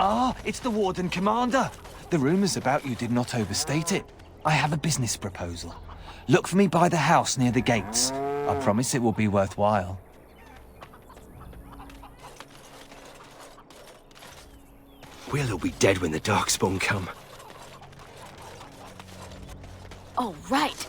Ah, it's the Warden Commander. The rumors about you did not overstate it. I have a business proposal. Look for me by the house near the gates. I promise it will be worthwhile. We'll all be dead when the Darkspawn come. Oh, right.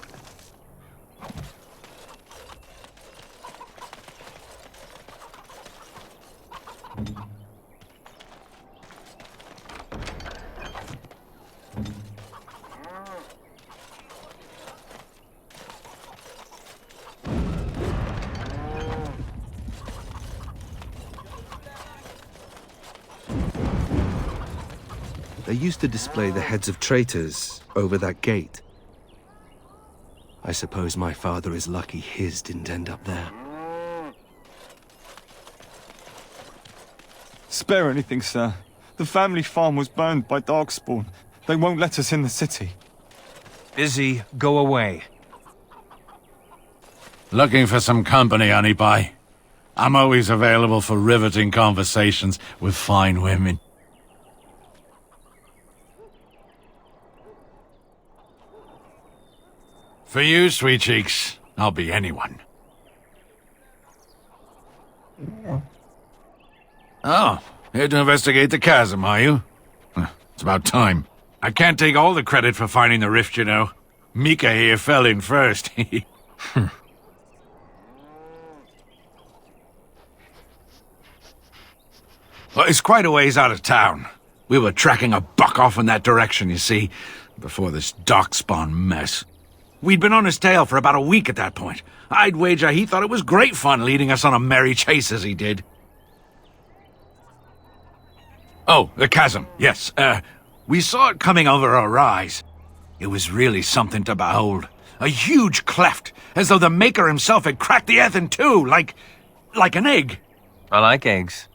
They used to display the heads of traitors over that gate. I suppose my father is lucky his didn't end up there. Spare anything, sir. The family farm was burned by Darkspawn. They won't let us in the city. Busy, go away. Looking for some company, honey pie? I'm always available for riveting conversations with fine women. For you, sweet cheeks, I'll be anyone. Oh, here to investigate the chasm, are you? It's about time. I can't take all the credit for finding the rift, you know. Mika here fell in first. Well, it's quite a ways out of town. We were tracking a buck off in that direction, you see, before this Darkspawn mess. We'd been on his tail for about a week at that point. I'd wager he thought it was great fun leading us on a merry chase as he did. Oh, the chasm, yes. We saw it coming over a rise. It was really something to behold. A huge cleft, as though the Maker himself had cracked the earth in two, like an egg. I like eggs.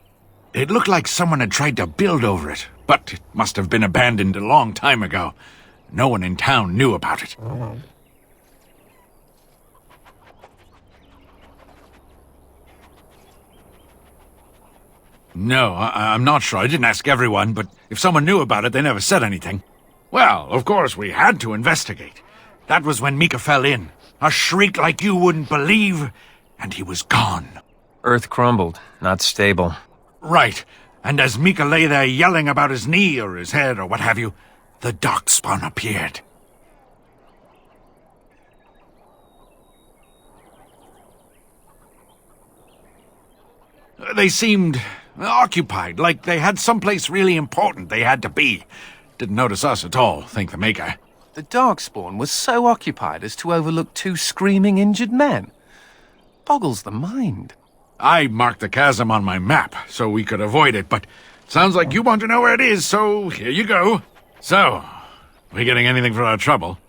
It looked like someone had tried to build over it, but it must have been abandoned a long time ago. No one in town knew about it. No, I'm not sure. I didn't ask everyone, but if someone knew about it, they never said anything. Well, of course, we had to investigate. That was when Mika fell in. A shriek like you wouldn't believe, and he was gone. Earth crumbled, not stable. Right, and as Mika lay there yelling about his knee or his head or what have you, the Darkspawn appeared. They seemed occupied, like they had someplace really important they had to be. Didn't notice us at all, thank the Maker. The Darkspawn was so occupied as to overlook two screaming injured men. Boggles the mind. I marked the chasm on my map so we could avoid it, but sounds like you want to know where it is, so here you go. So, we getting anything for our trouble?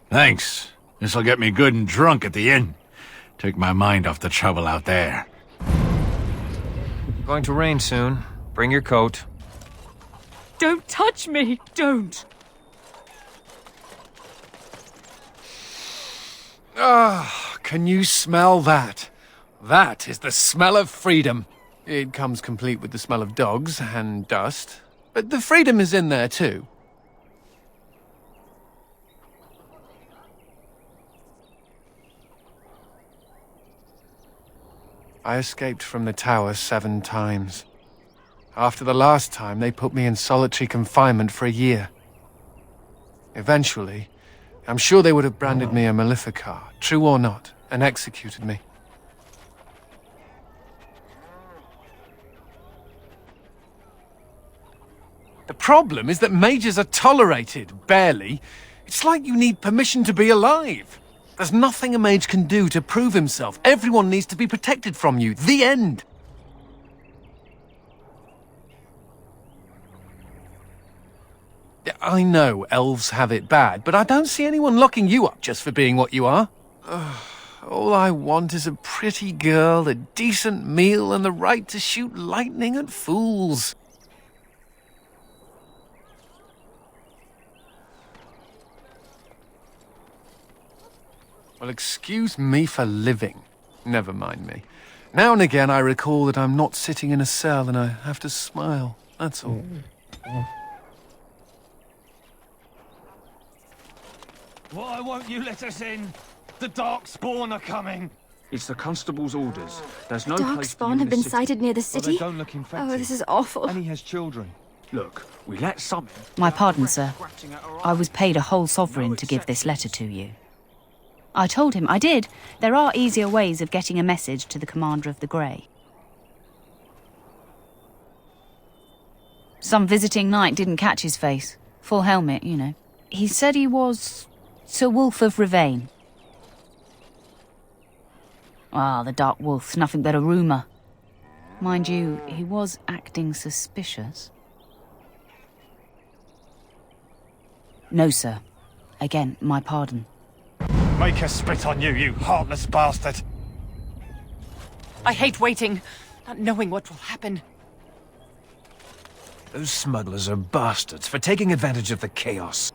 Thanks. This'll get me good and drunk at the inn. Take my mind off the trouble out there. Going to rain soon. Bring your coat. Don't touch me! Don't! Ah, can you smell that? That is the smell of freedom. It comes complete with the smell of dogs and dust, but the freedom is in there too. I escaped from the tower 7 times. After the last time, they put me in solitary confinement for a year. Eventually, I'm sure they would have branded me a Maleficar, true or not, and executed me. The problem is that mages are tolerated, barely. It's like you need permission to be alive. There's nothing a mage can do to prove himself. Everyone needs to be protected from you. The end. I know elves have it bad, but I don't see anyone locking you up just for being what you are. All I want is a pretty girl, a decent meal, and the right to shoot lightning at fools. Well, excuse me for living. Never mind me. Now and again I recall that I'm not sitting in a cell and I have to smile, that's all. Why won't you let us in? The Darkspawn are coming. It's the constable's orders. There's no place for you Darkspawn in have the been city. sighted near the Well, city? they don't look infected. Oh, this is awful. And he has children. Look, we let some in. My pardon, sir. Scratching at our I was paid a whole sovereign to give this letter to you. I told him I did. There are easier ways of getting a message to the Commander of the Grey. Some visiting knight didn't catch his face. Full helmet, you know. He said he was Sir Wolf of Ravane. Ah, the Dark Wolf's nothing but a rumour. Mind you, he was acting suspicious. No, sir. Again, my pardon. Make us spit on you, you heartless bastard. I hate waiting, not knowing what will happen. Those smugglers are bastards for taking advantage of the chaos.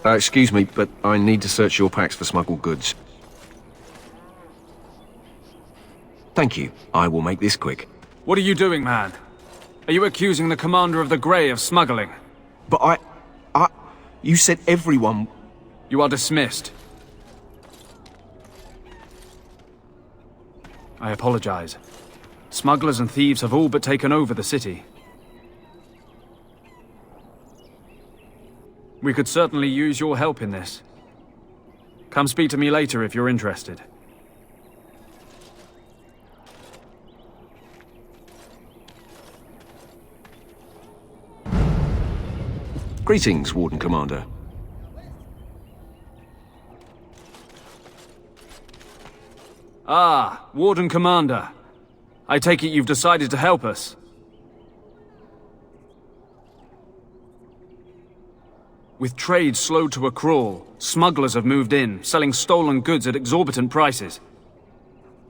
Excuse me, but I need to search your packs for smuggled goods. Thank you. I will make this quick. What are you doing, man? Are you accusing the Commander of the Grey of smuggling? But you said everyone... You are dismissed. I apologize. Smugglers and thieves have all but taken over the city. We could certainly use your help in this. Come speak to me later if you're interested. Greetings, Warden Commander. Ah, Warden Commander. I take it you've decided to help us. With trade slowed to a crawl, smugglers have moved in, selling stolen goods at exorbitant prices.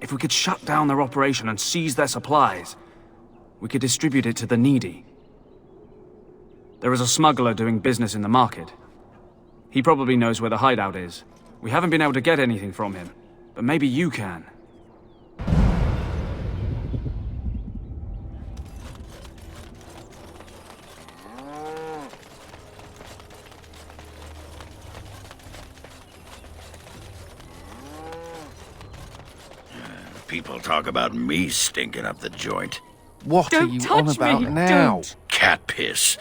If we could shut down their operation and seize their supplies, we could distribute it to the needy. There is a smuggler doing business in the market. He probably knows where the hideout is. We haven't been able to get anything from him, but maybe you can. People talk about me stinking up the joint. What are Don't you touch on about me, now? don't. Cat piss.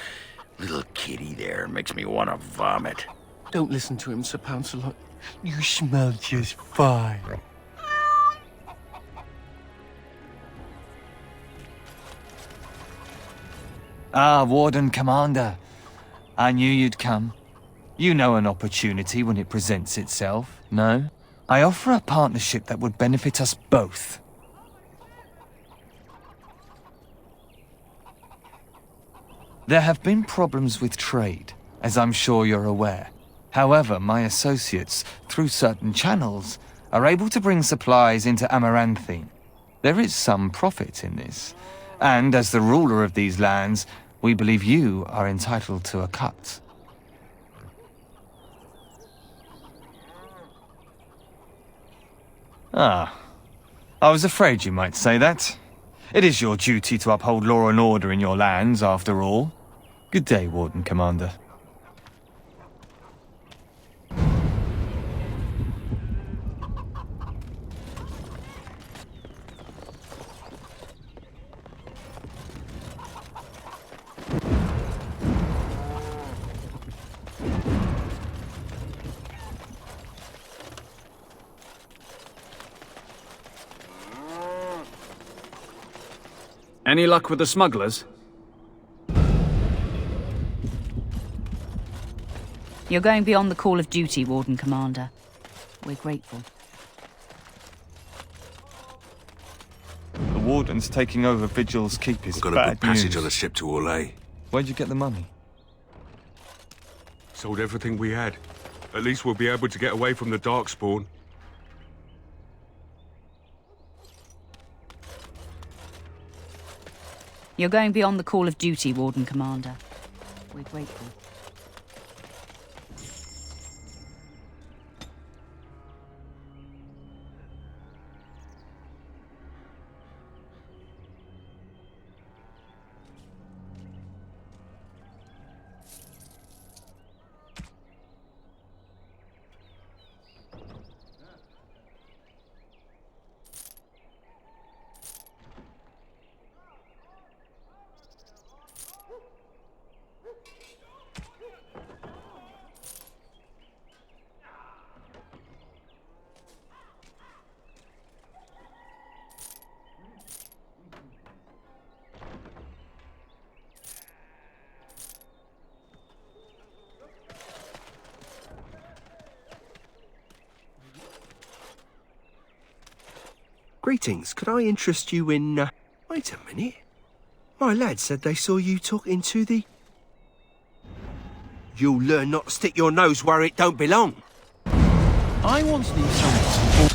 Little kitty there makes me want to vomit. Don't listen to him, Sir Pouncelot. You smell just fine. Ah, Warden Commander. I knew you'd come. You know an opportunity when it presents itself, no? I offer a partnership that would benefit us both. There have been problems with trade, as I'm sure you're aware. However, my associates, through certain channels, are able to bring supplies into Amaranthine. There is some profit in this, and as the ruler of these lands, we believe you are entitled to a cut. Ah, I was afraid you might say that. It is your duty to uphold law and order in your lands, after all. Good day, Warden Commander. Any luck with the smugglers? You're going beyond the call of duty, Warden Commander. We're grateful. The Warden's taking over Vigil's keep is We've got a bad good passage news. on the ship to Orlais. Where'd you get the money? Sold everything we had. At least we'll be able to get away from the Darkspawn. You're going beyond the call of duty, Warden Commander. We're grateful. Greetings. Could I interest you in, Wait a minute. My lad said they saw you talking to the... You'll learn not to stick your nose where it don't belong. I once knew someone.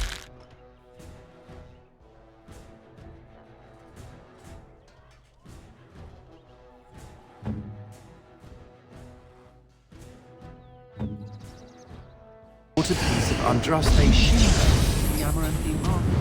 Bought a piece of Andraste sheep in the Amaranthine market.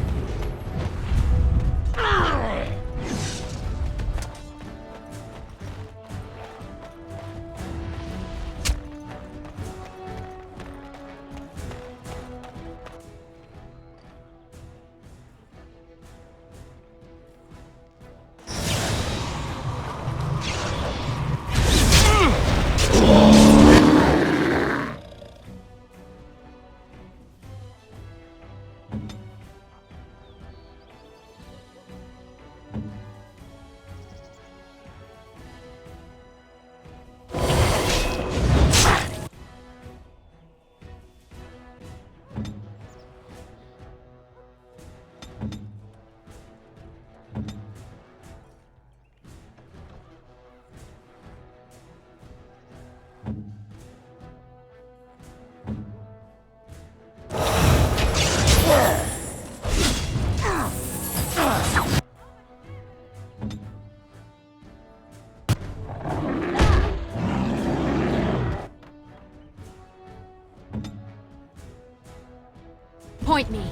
Point me.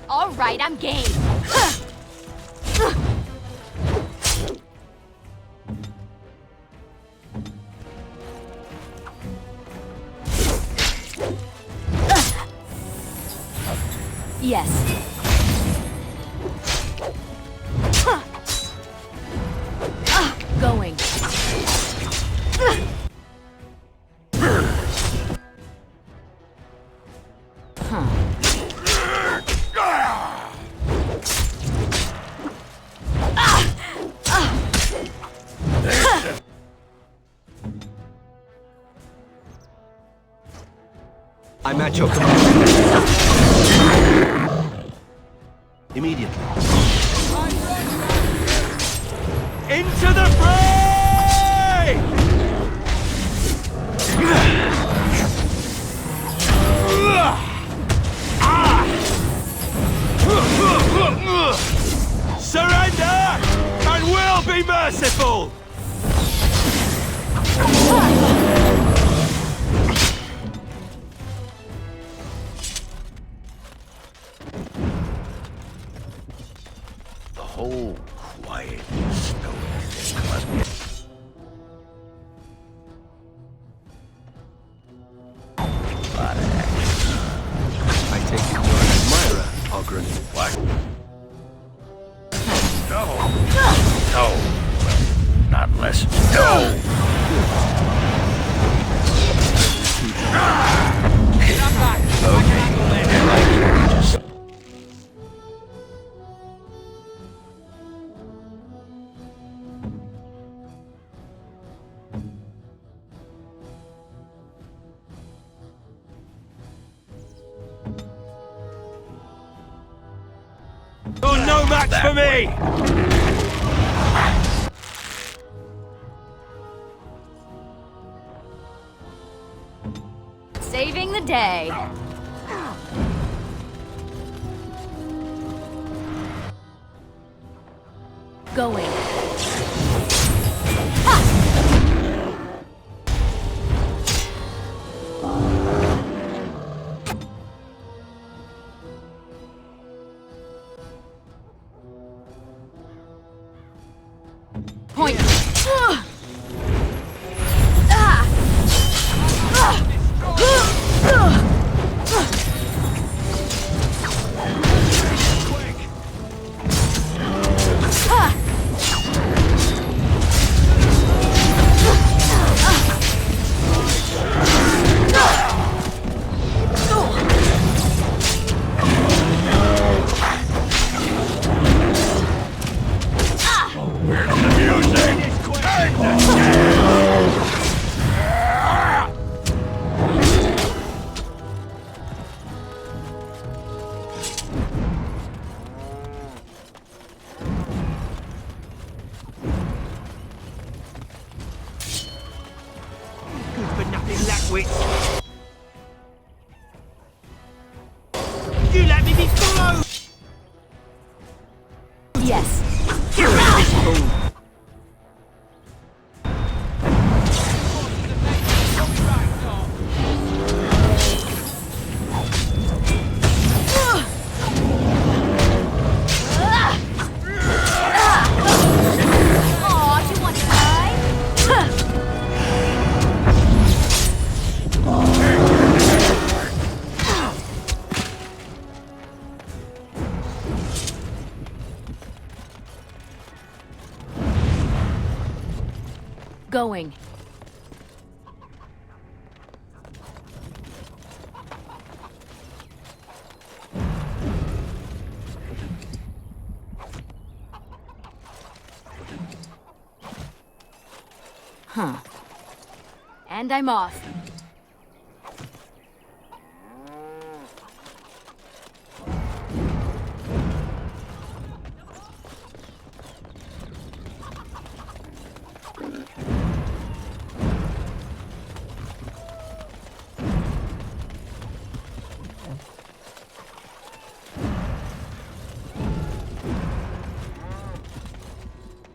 All right, I'm game. Yes. Going. I'm at your command. Immediately. Into the fray! Surrender, and we'll be merciful! The whole quiet, stoic thing must be... I take it you're an admirer, Ogren. What? No. No. Not unless... No! You're no match for me! Saving the day. Going. Point. You let me be followed! Yes. Aw, you want to die? Going. Huh. And I'm off.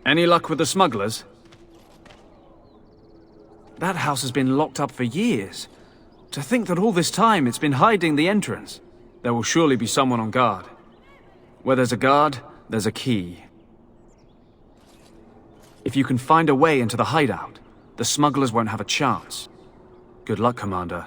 Any luck with the smugglers? That house has been locked up for years. To think that all this time it's been hiding the entrance. There will surely be someone on guard. Where there's a guard, there's a key. If you can find a way into the hideout, the smugglers won't have a chance. Good luck, Commander.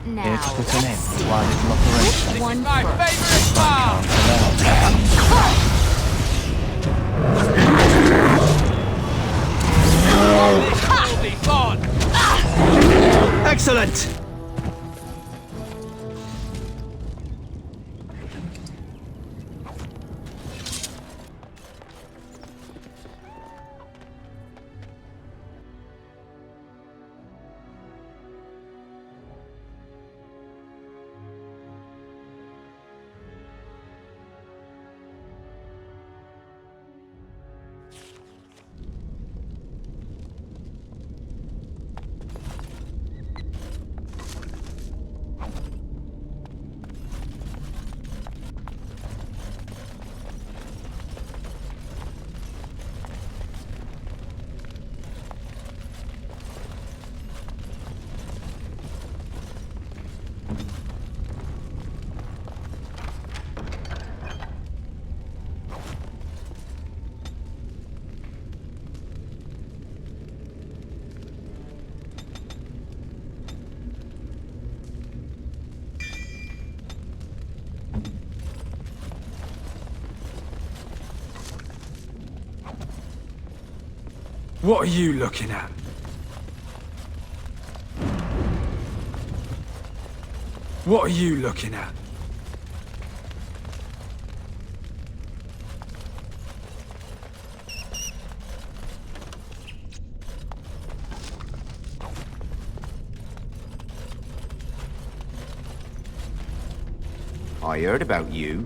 Now, Here to put an end let's to our little operation. which one My first? favorite bar! This will be fun! Excellent! What are you looking at? What are you looking at? I heard about you.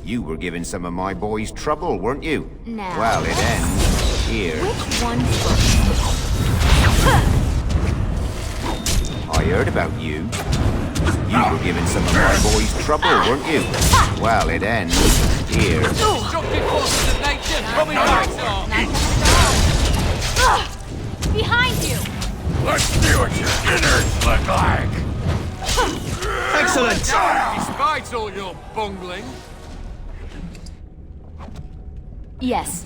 You were giving some of my boys trouble, weren't you? Now, Well, it ends here. which one first? I heard about you. You were giving some of my boys trouble, weren't you? Well, it ends here. Destructive forces of nature coming back on! Behind you! Let's see what your innards look like! Excellent! Despite all your bungling. Yes.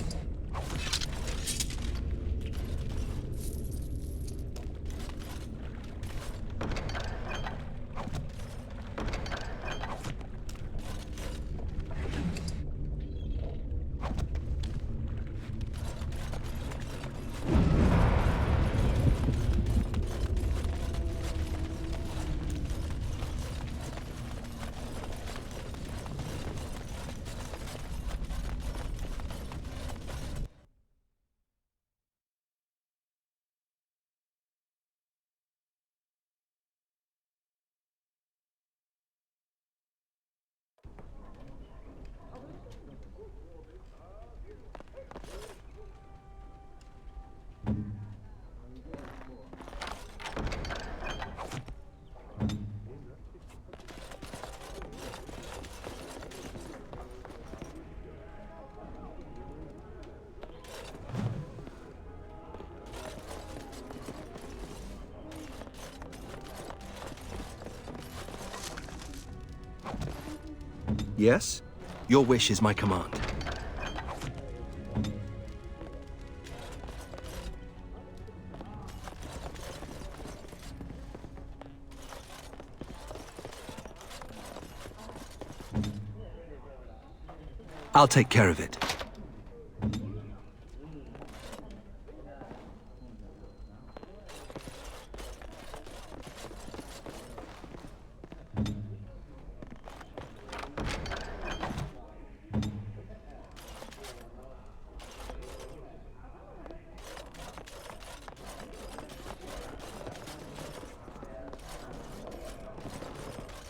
Yes? Your wish is my command. I'll take care of it.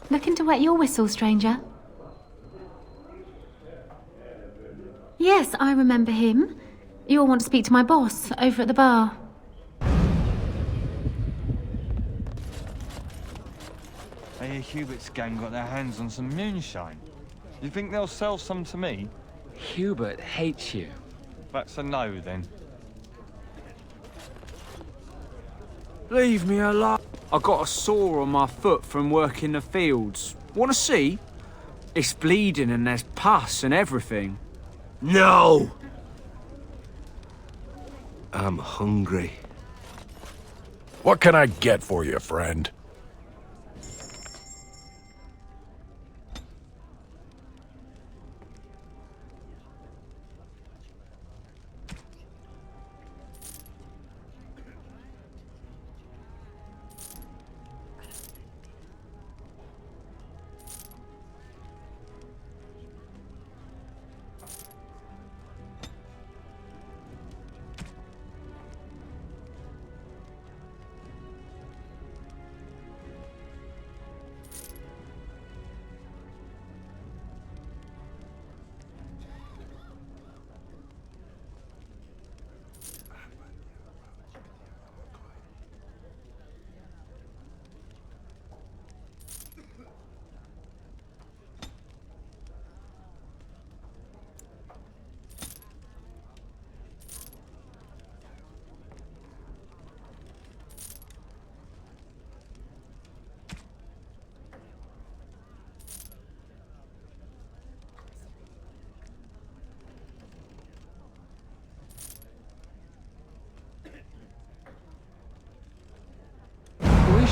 Looking to wet your whistle, stranger? Yes, I remember him. You all want to speak to my boss over at the bar. I hear Hubert's gang got their hands on some moonshine. You think they'll sell some to me? Hubert hates you. That's a no, then. Leave me alone. I got a sore on my foot from working the fields. Want to see? It's bleeding and there's pus and everything. No! I'm hungry. What can I get for you, friend?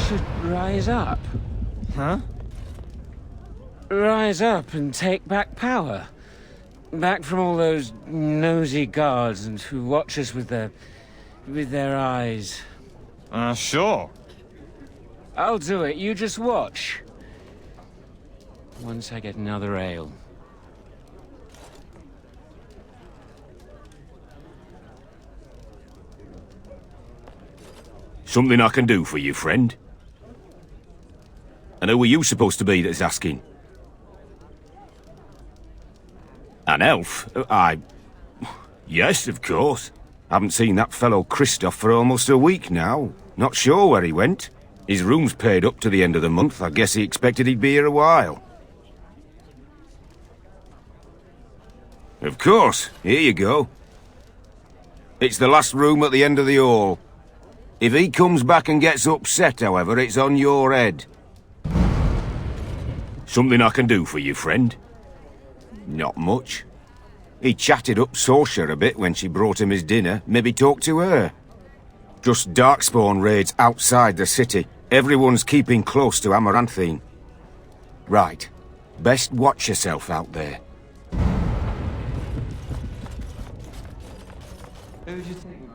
Should rise up. Huh? Rise up and take back power. Back from all those nosy guards and who watch us with their eyes. Sure. I'll do it, you just watch. Once I get another ale. Something I can do for you, friend? And who are you supposed to be that's asking? An elf? Yes, of course. Haven't seen that fellow Christoph for almost a week now. Not sure where he went. His room's paid up to the end of the month. I guess he expected he'd be here a while. Of course. Here you go. It's the last room at the end of the hall. If he comes back and gets upset, however, it's on your head. Something I can do for you, friend? Not much. He chatted up Sorsha a bit when she brought him his dinner. Maybe talk to her. Just darkspawn raids outside the city. Everyone's keeping close to Amaranthine. Right. Best watch yourself out there.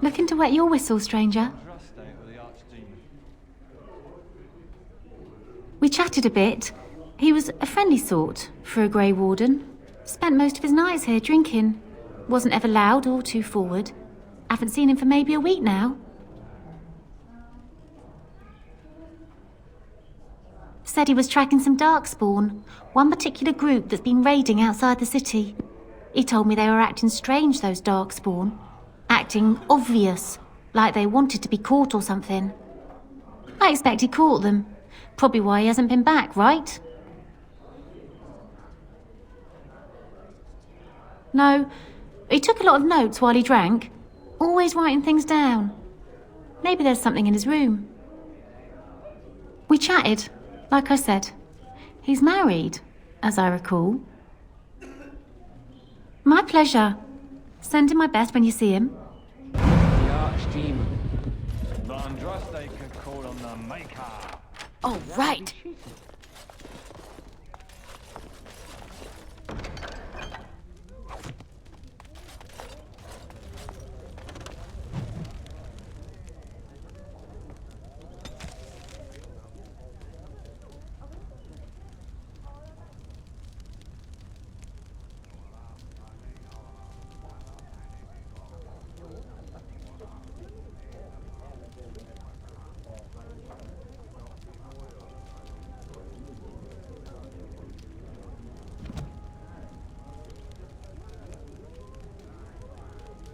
Looking to wet your whistle, stranger? We chatted a bit. He was a friendly sort for a Grey Warden. Spent most of his nights here drinking. Wasn't ever loud or too forward. Haven't seen him for maybe a week now. Said he was tracking some Darkspawn, one particular group that's been raiding outside the city. He told me they were acting strange, those Darkspawn. Acting obvious, like they wanted to be caught or something. I expect he caught them. Probably why he hasn't been back, right? No, he took a lot of notes while he drank. Always writing things down. Maybe there's something in his room. We chatted, like I said. He's married. as I recall. My pleasure. Send him my best when you see him. The Archdemon. The Andraste could call on the Maker. Oh, right.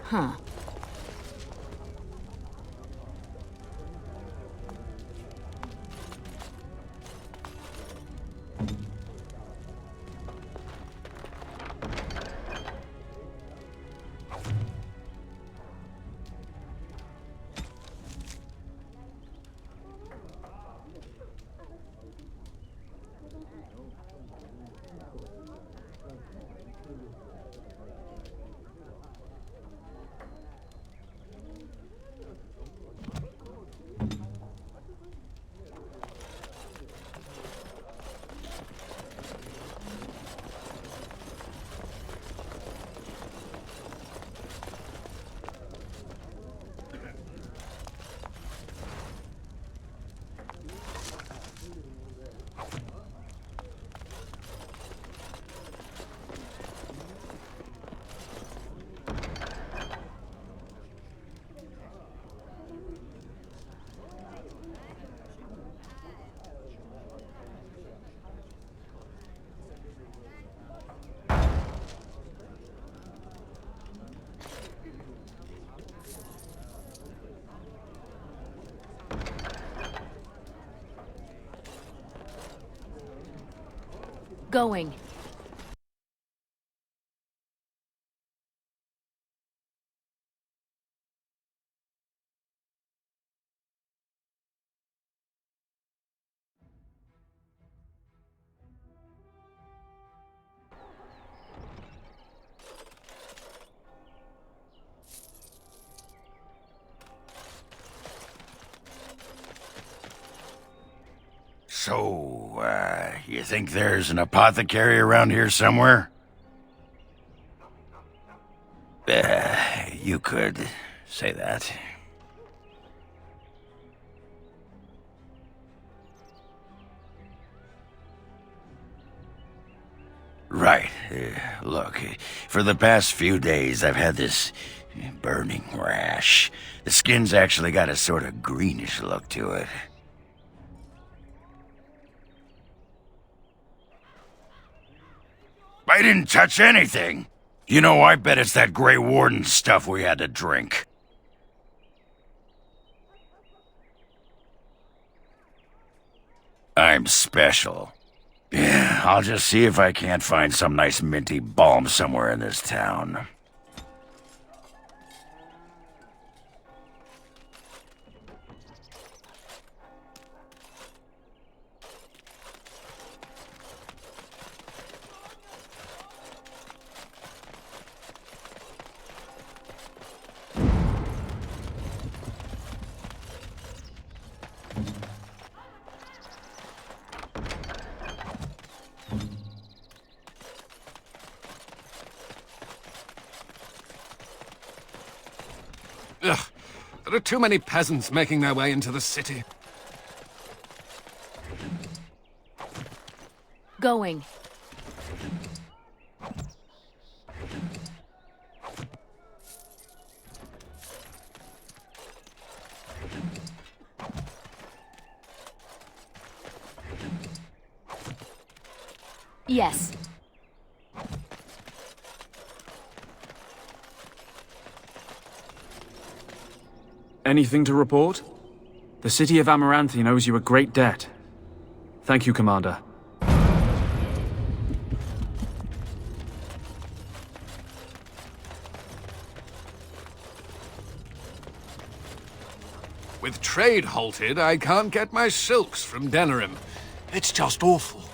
Huh. Going. So, you think there's an apothecary around here somewhere? You could say that. Right. Look, for the past few days I've had this burning rash. The skin's actually got a sort of greenish look to it. I didn't touch anything. You know, I bet it's that Grey Warden stuff we had to drink. I'm special. Yeah, I'll just see if I can't find some nice minty balm somewhere in this town. Ugh, there are too many peasants making their way into the city. Going. Yes. Anything to report? The city of Amaranthe owes you a great debt. Thank you, Commander. With trade halted, I can't get my silks from Denerim. It's just awful.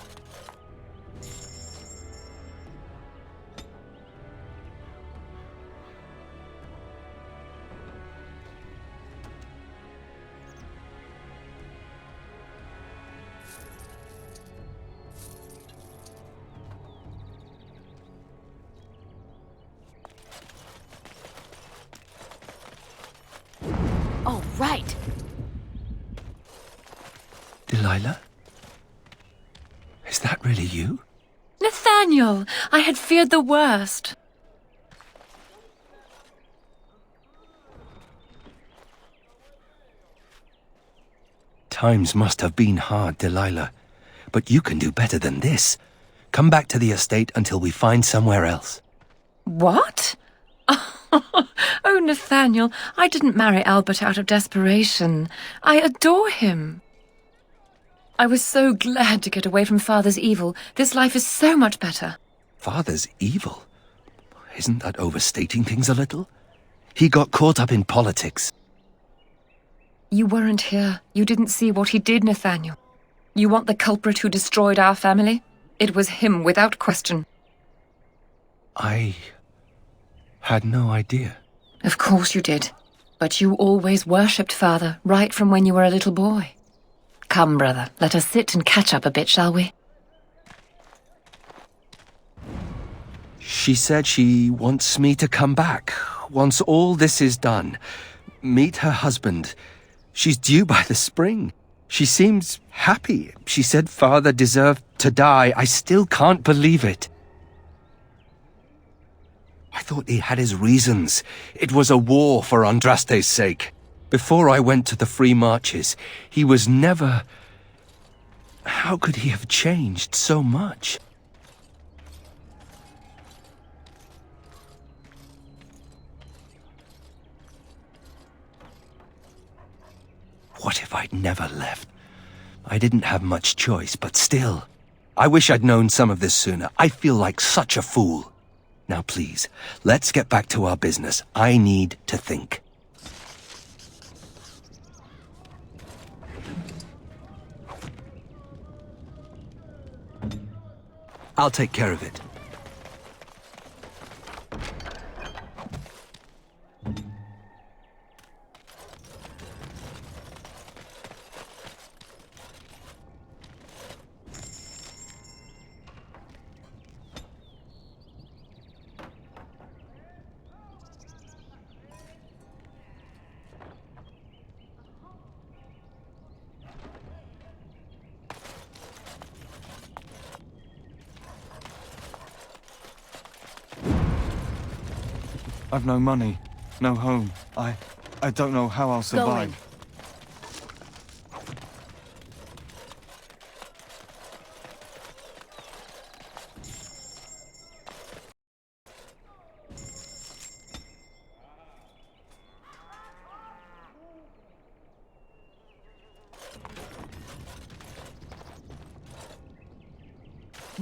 Delilah? Is that really you? Nathaniel, I had feared the worst. Times must have been hard, Delilah. But you can do better than this. Come back to the estate until we find somewhere else. What? Oh, Nathaniel, I didn't marry Albert out of desperation. I adore him. I was so glad to get away from Father's evil. This life is so much better. Father's evil? Isn't that overstating things a little? He got caught up in politics. You weren't here. You didn't see what he did, Nathaniel. You want the culprit who destroyed our family? It was him, without question. I had no idea. Of course you did. But you always worshipped Father, right from when you were a little boy. Come, brother, let us sit and catch up a bit, shall we? She said she wants me to come back, once all this is done. Meet her husband. She's due by the spring. She seems happy. She said Father deserved to die. I still can't believe it. I thought he had his reasons. It was a war for Andraste's sake. Before I went to the Free Marches, he was never... How could he have changed so much? What if I'd never left? I didn't have much choice, but still. I wish I'd known some of this sooner. I feel like such a fool. Now please, let's get back to our business. I need to think. I'll take care of it. I've no money, no home. I don't know how I'll survive. Going.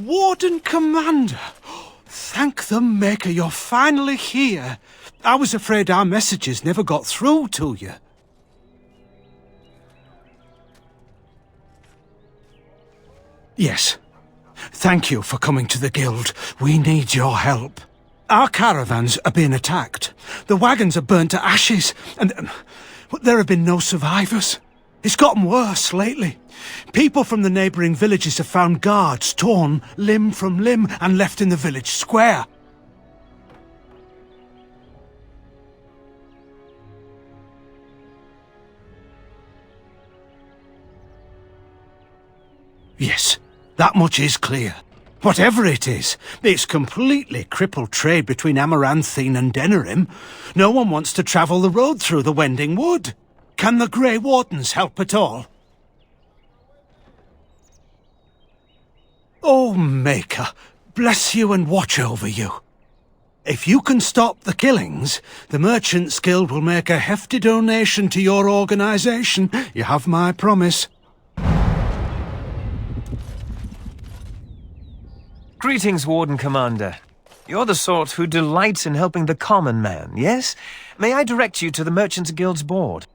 Warden Commander! Thank the Maker you're finally here. I was afraid our messages never got through to you. Yes. Thank you for coming to the Guild. We need your help. Our caravans are being attacked. The wagons are burnt to ashes, and there have been no survivors. It's gotten worse lately. People from the neighbouring villages have found guards torn limb from limb and left in the village square. Yes, that much is clear. Whatever it is, it's completely crippled trade between Amaranthine and Denerim. No one wants to travel the road through the Wending Wood. Can the Grey Wardens help at all? Oh, Maker, bless you and watch over you. If you can stop the killings, the Merchants Guild will make a hefty donation to your organisation. You have my promise. Greetings, Warden Commander. You're the sort who delights in helping the common man, yes? May I direct you to the Merchants Guild's board?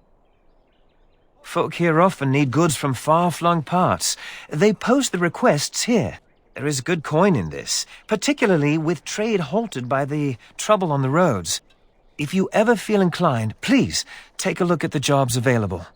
Folk here often need goods from far-flung parts. They post the requests here. There is good coin in this, particularly with trade halted by the trouble on the roads. If you ever feel inclined, please take a look at the jobs available.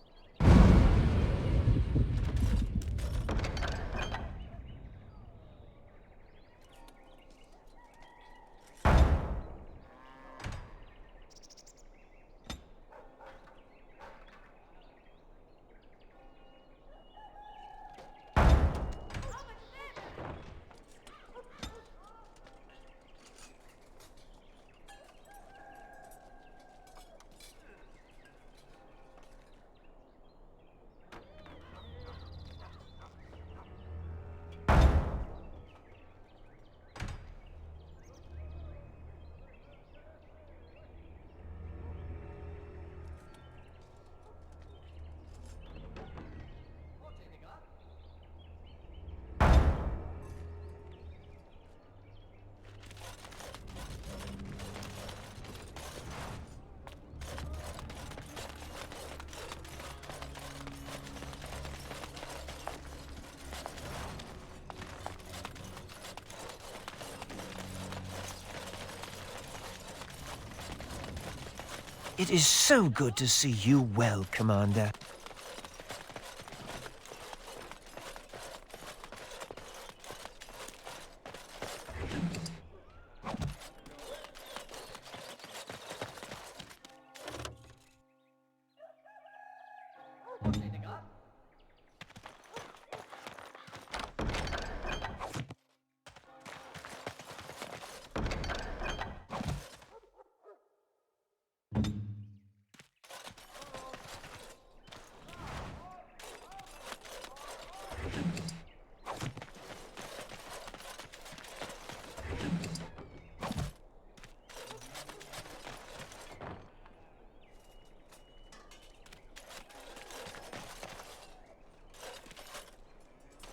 It is so good to see you well, Commander.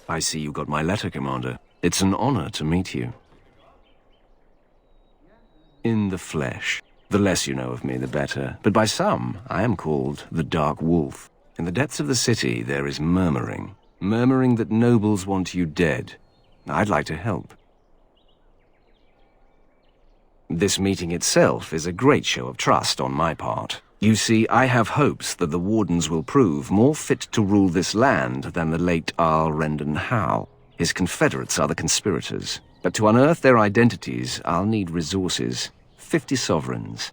I see you got my letter, Commander. It's an honor to meet you. In the flesh. The less you know of me, the better. But by some, I am called the Dark Wolf. In the depths of the city, there is murmuring. Murmuring that nobles want you dead. I'd like to help. This meeting itself is a great show of trust on my part. You see, I have hopes that the Wardens will prove more fit to rule this land than the late Arl Rendon Howe. His confederates are the conspirators. But to unearth their identities, I'll need resources. 50 sovereigns.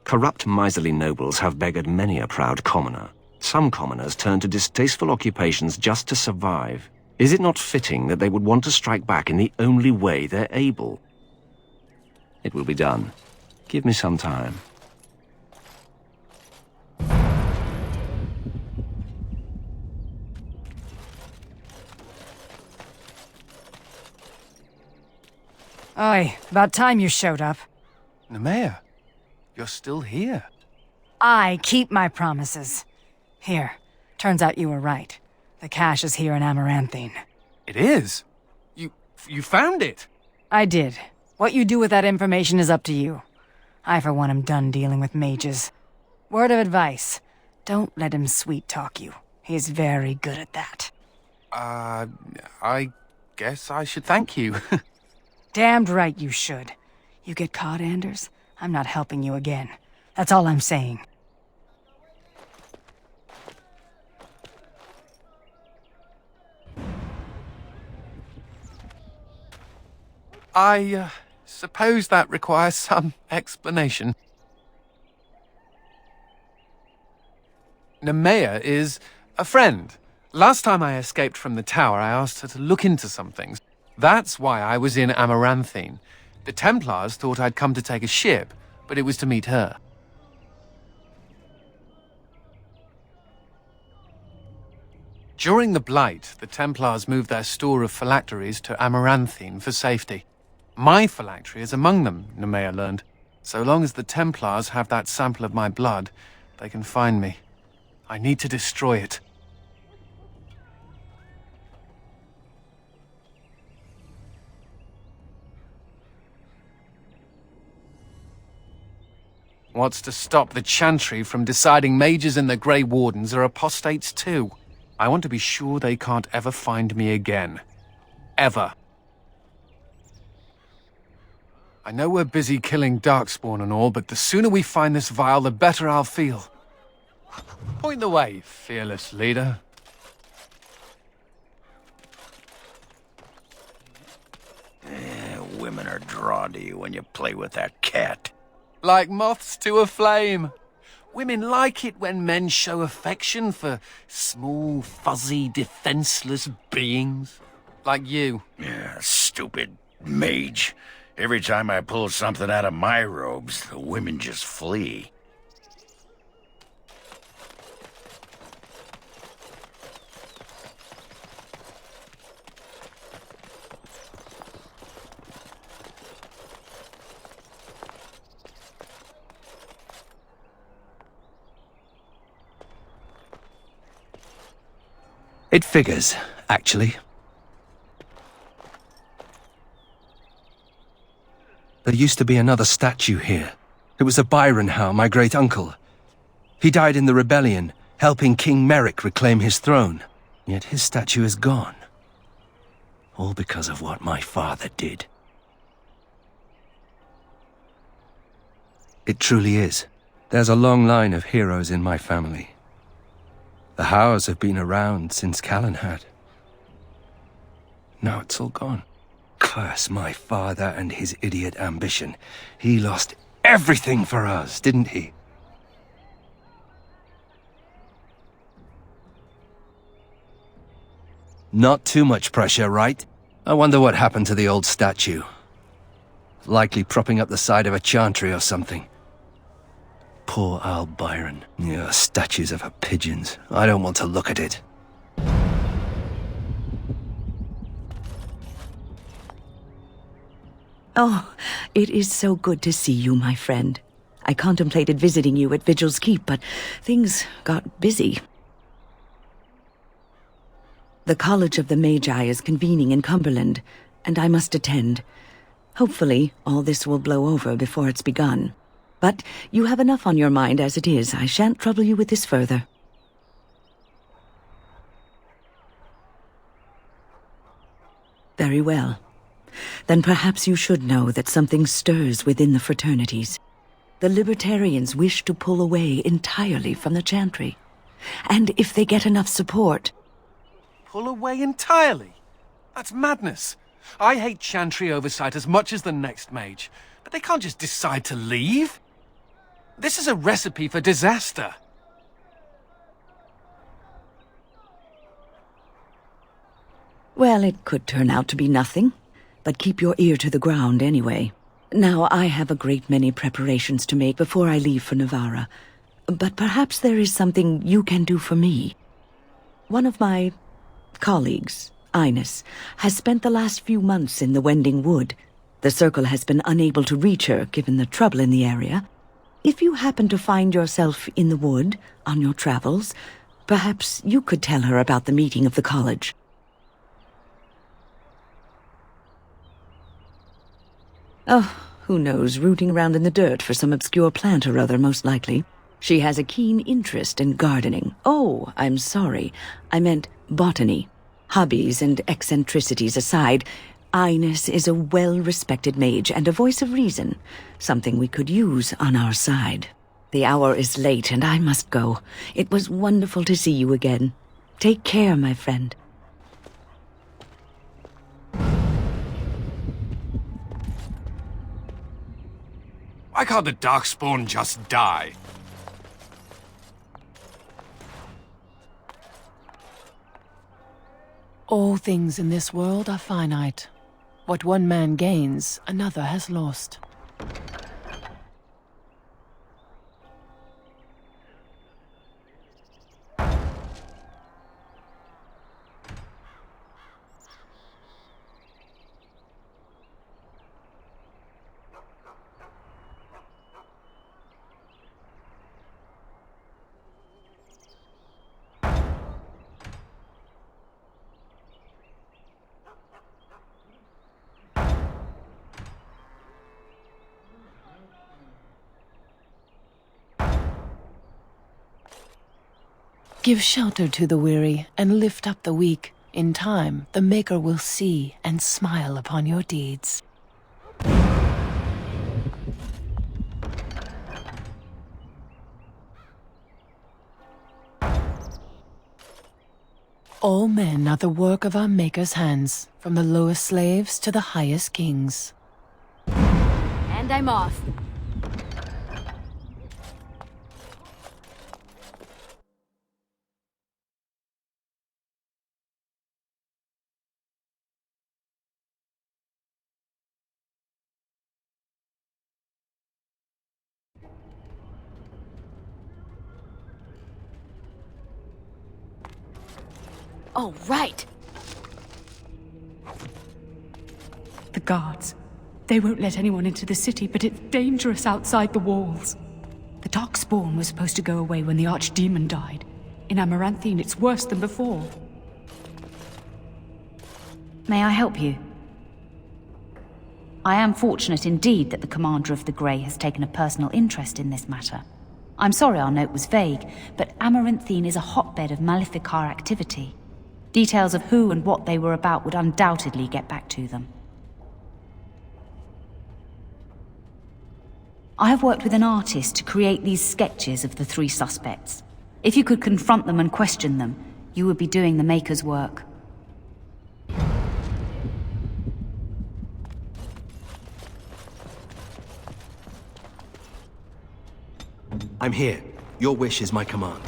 Corrupt, miserly nobles have beggared many a proud commoner. Some commoners turn to distasteful occupations just to survive. Is it not fitting that they would want to strike back in the only way they're able? It will be done. Give me some time. Aye, about time you showed up. Nemea, you're still here. I keep my promises. Here, turns out you were right. The cache is here in Amaranthine. It is? You found it? I did. What you do with that information is up to you. I, for one, am done dealing with mages. Word of advice, don't let him sweet-talk you. He's very good at that. I guess I should thank you. Damned right you should. You get caught, Anders, I'm not helping you again. That's all I'm saying. I suppose that requires some explanation. Nemea is a friend. Last time I escaped from the tower, I asked her to look into some things. That's why I was in Amaranthine. The Templars thought I'd come to take a ship, but it was to meet her. During the Blight, the Templars moved their store of phylacteries to Amaranthine for safety. My phylactery is among them, Nemea learned. So long as the Templars have that sample of my blood, they can find me. I need to destroy it. What's to stop the Chantry from deciding mages and the Grey Wardens are apostates too? I want to be sure they can't ever find me again. Ever. I know we're busy killing Darkspawn and all, but the sooner we find this vial, the better I'll feel. Point the way, fearless leader. Women are drawn to you when you play with that cat. Like moths to a flame. Women like it when men show affection for small, fuzzy, defenseless beings. Like you. Yeah, stupid mage. Every time I pull something out of my robes, the women just flee. It figures, actually. There used to be another statue here. It was of Byron Howe, my great-uncle. He died in the rebellion, helping King Merrick reclaim his throne. Yet his statue is gone. All because of what my father did. It truly is. There's a long line of heroes in my family. The Howes have been around since Callan had. Now it's all gone. Curse my father and his idiot ambition. He lost everything for us, didn't he? Not too much pressure, right? I wonder what happened to the old statue. Likely propping up the side of a chantry or something. Poor Al Byron. Yeah, statues of her pigeons. I don't want to look at it. Oh, it is so good to see you, my friend. I contemplated visiting you at Vigil's Keep, but things got busy. The College of the Magi is convening in Cumberland, and I must attend. Hopefully, all this will blow over before it's begun. But you have enough on your mind as it is. I shan't trouble you with this further. Very well. Then perhaps you should know that something stirs within the fraternities. The Libertarians wish to pull away entirely from the Chantry. And if they get enough support... Pull away entirely? That's madness. I hate Chantry oversight as much as the next mage, but they can't just decide to leave. This is a recipe for disaster. Well, it could turn out to be nothing, but keep your ear to the ground anyway. Now, I have a great many preparations to make before I leave for Navarra, but perhaps there is something you can do for me. One of my colleagues, Ines, has spent the last few months in the Wending Wood. The Circle has been unable to reach her, given the trouble in the area. If you happen to find yourself in the wood on your travels, perhaps you could tell her about the meeting of the college. Oh, who knows, rooting around in the dirt for some obscure plant or other, most likely. She has a keen interest in gardening. Oh, I'm sorry. I meant botany. Hobbies and eccentricities aside, Ines is a well-respected mage and a voice of reason, something we could use on our side. The hour is late and I must go. It was wonderful to see you again. Take care, my friend. Why can't the Darkspawn just die? All things in this world are finite. What one man gains, another has lost. Give shelter to the weary and lift up the weak. In time, the Maker will see and smile upon your deeds. All men are the work of our Maker's hands, from the lowest slaves to the highest kings. And I'm off. Oh, right. The guards. They won't let anyone into the city, but it's dangerous outside the walls. The Darkspawn was supposed to go away when the Archdemon died. In Amaranthine, it's worse than before. May I help you? I am fortunate indeed that the Commander of the Grey has taken a personal interest in this matter. I'm sorry our note was vague, but Amaranthine is a hotbed of Maleficar activity. Details of who and what they were about would undoubtedly get back to them. I have worked with an artist to create these sketches of the three suspects. If you could confront them and question them, you would be doing the Maker's work. I'm here. Your wish is my command.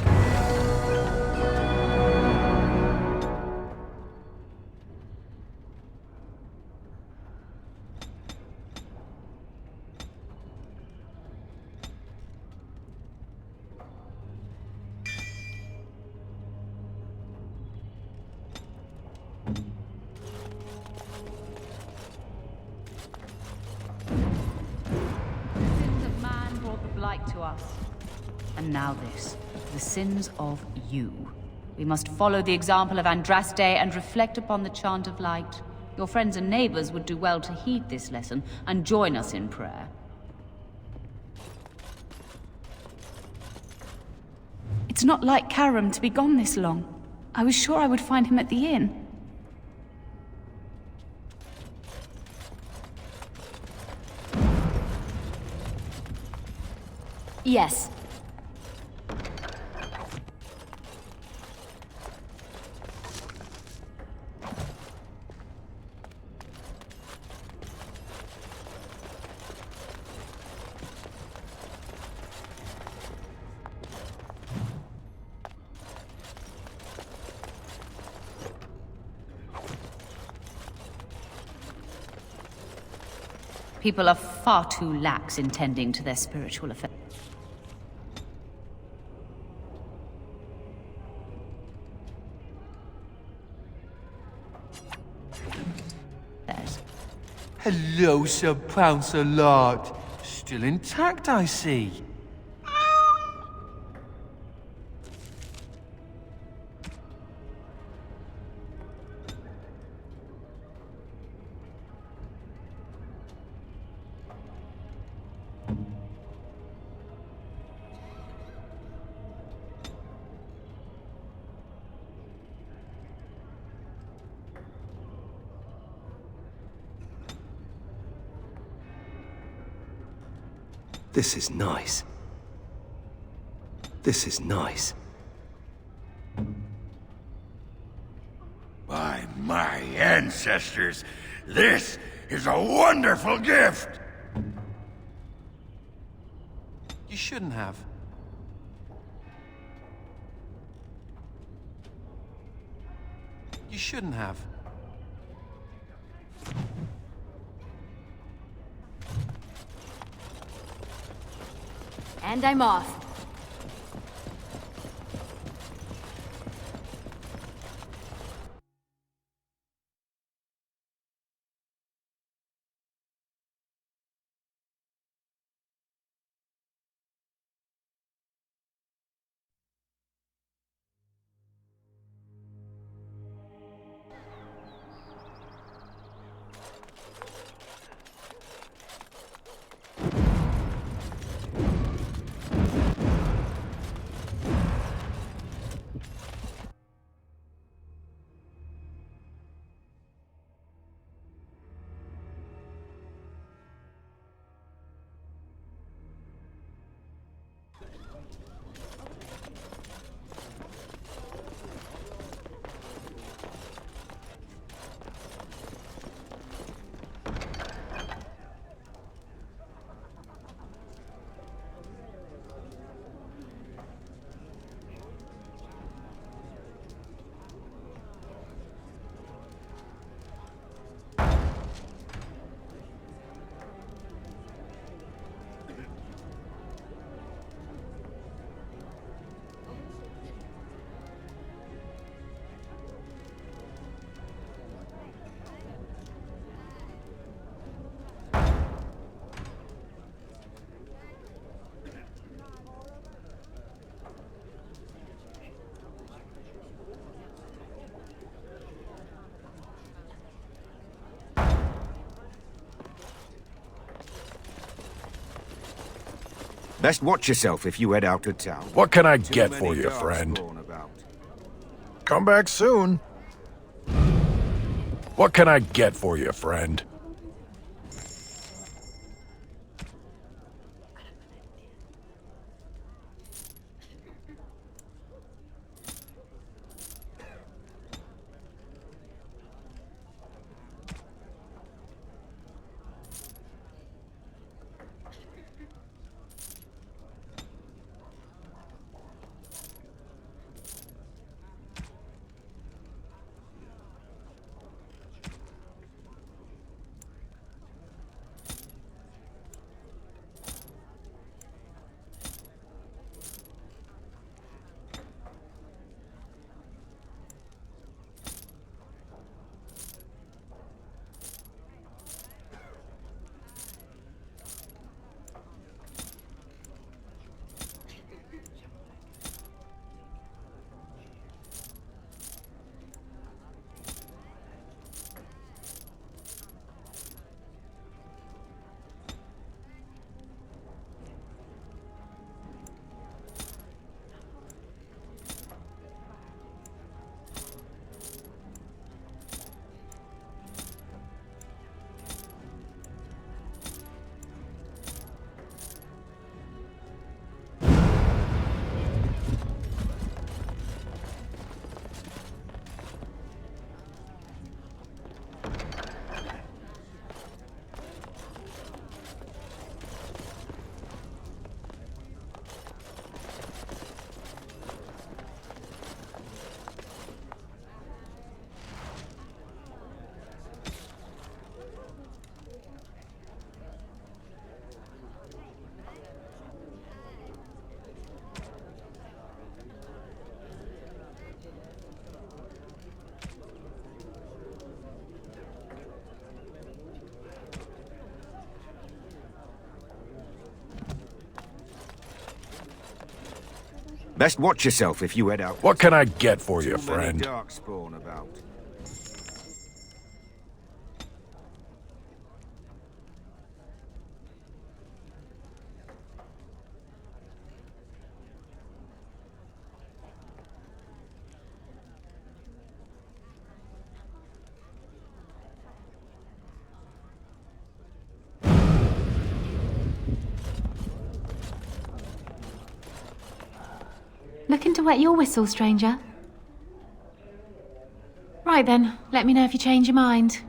The sins of man brought the blight to us. And now this, the sins of you. We must follow the example of Andraste and reflect upon the chant of light. Your friends and neighbors would do well to heed this lesson and join us in prayer. It's not like Karam to be gone this long. I was sure I would find him at the inn. Yes. People are far too lax in tending to their spiritual affairs. Hello, Sir Pounce-a-Lot. Still intact, I see. This is nice. This is nice. By my ancestors, this is a wonderful gift! You shouldn't have. You shouldn't have. And I'm off. Best watch yourself if you head out of town. What can I get for you, friend? Come back soon. What can I get for you, friend? Best watch yourself if you head out. What can I get for you, Too many friend? darkspawn about. Looking to wet your whistle, stranger? Right then, let me know if you change your mind.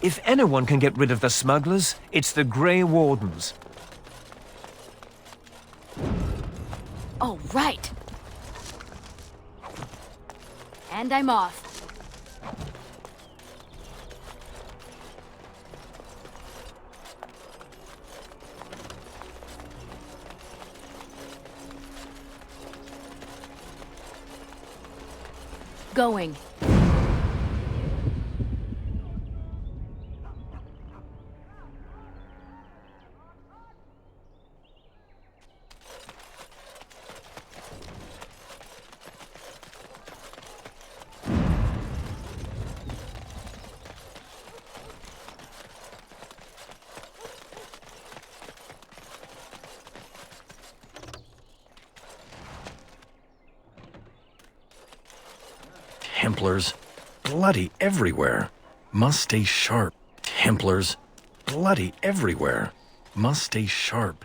If anyone can get rid of the smugglers, it's the Grey Wardens. Oh, right. And I'm off. Going. Templars, bloody everywhere. Must stay sharp. Templars, bloody everywhere. Must stay sharp.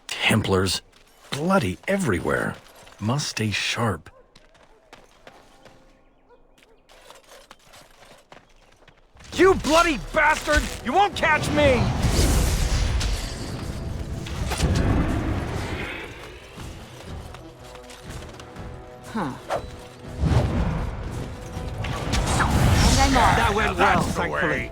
Templars, bloody everywhere. Must stay sharp. You bloody bastard! You won't catch me! Huh. And I'm off. That went well, thankfully.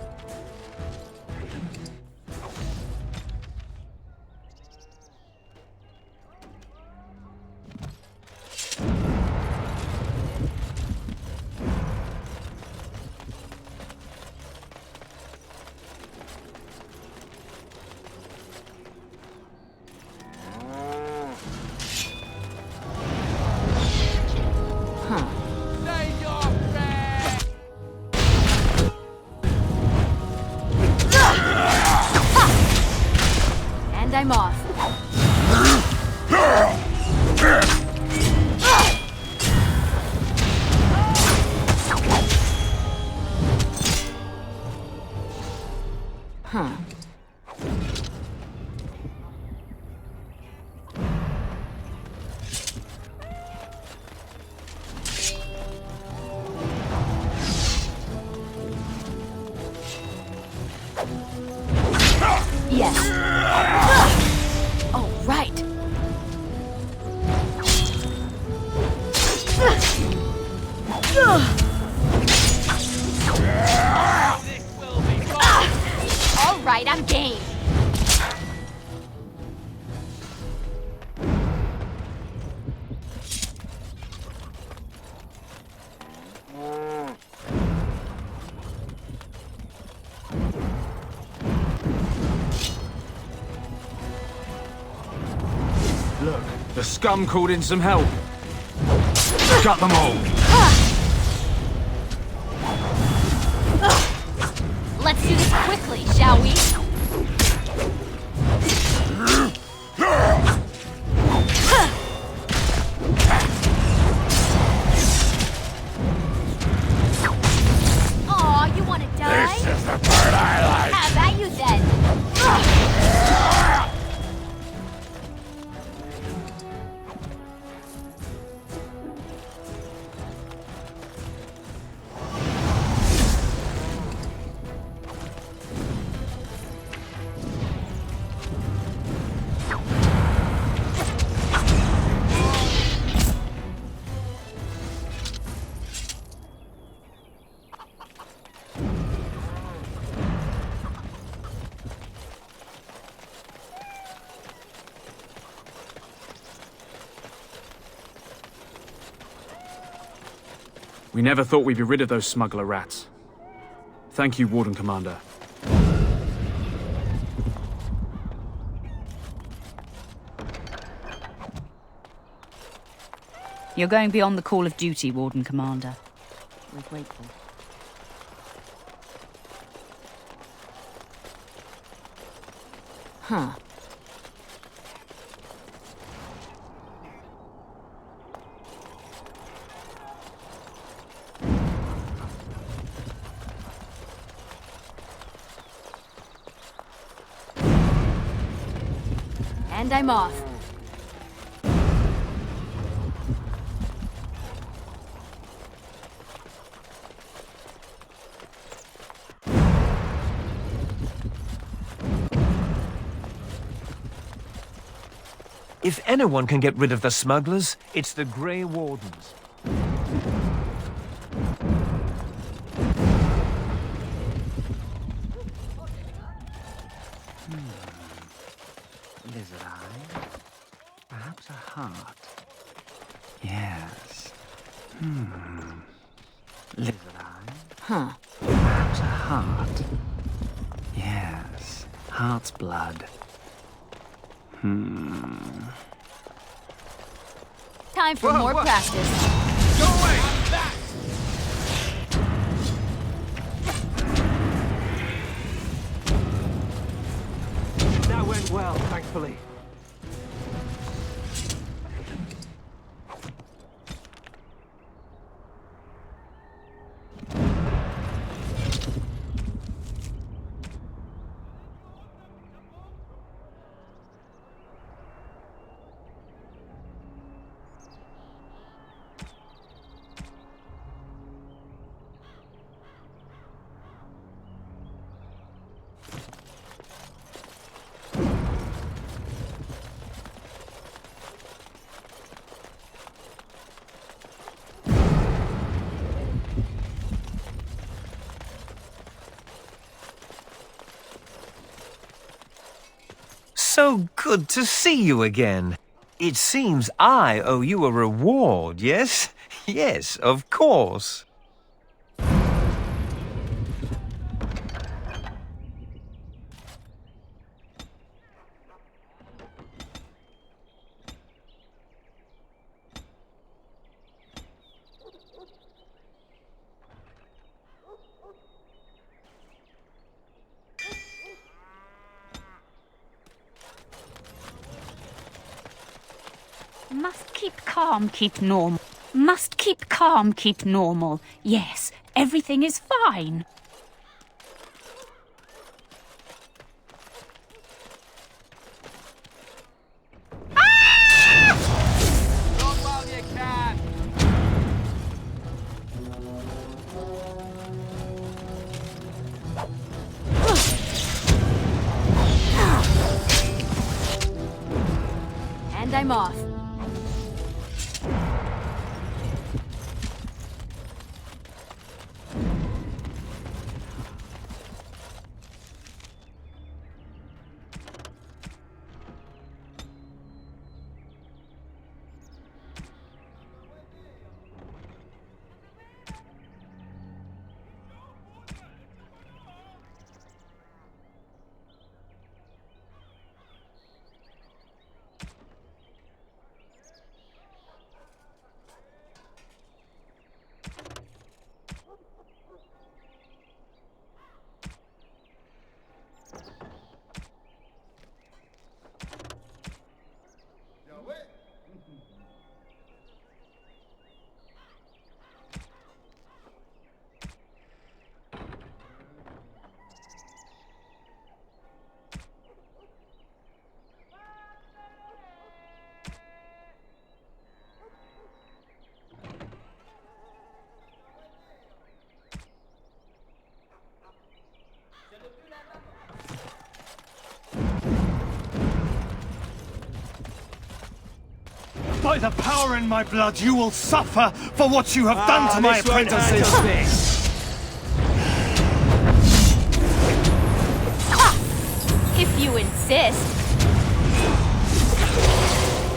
And I'm off. Huh. Yes. Oh, right. All right, I'm game. Look, the scum called in some help. Got them all. shall we? Aw, you wanna die? This is the part I like. Have at you then. We never thought we'd be rid of those smuggler rats. Thank you, Warden Commander. You're going beyond the call of duty, Warden Commander. We're grateful. Huh. And I'm off. If anyone can get rid of the smugglers, it's the Grey Wardens. Lizard eye? Perhaps a heart? Yes. Lizard eye? Huh. Perhaps a heart? Yes. Heart's blood. Time for more practice. Go away! That! That went well, thankfully. So good to see you again. It seems I owe you a reward, yes? Yes, of course. Must keep calm, keep normal. Must keep calm, keep normal. Yes, everything is fine. Run while you can! And I'm off. By the power in my blood, you will suffer for what you have done to my apprentices! If you insist.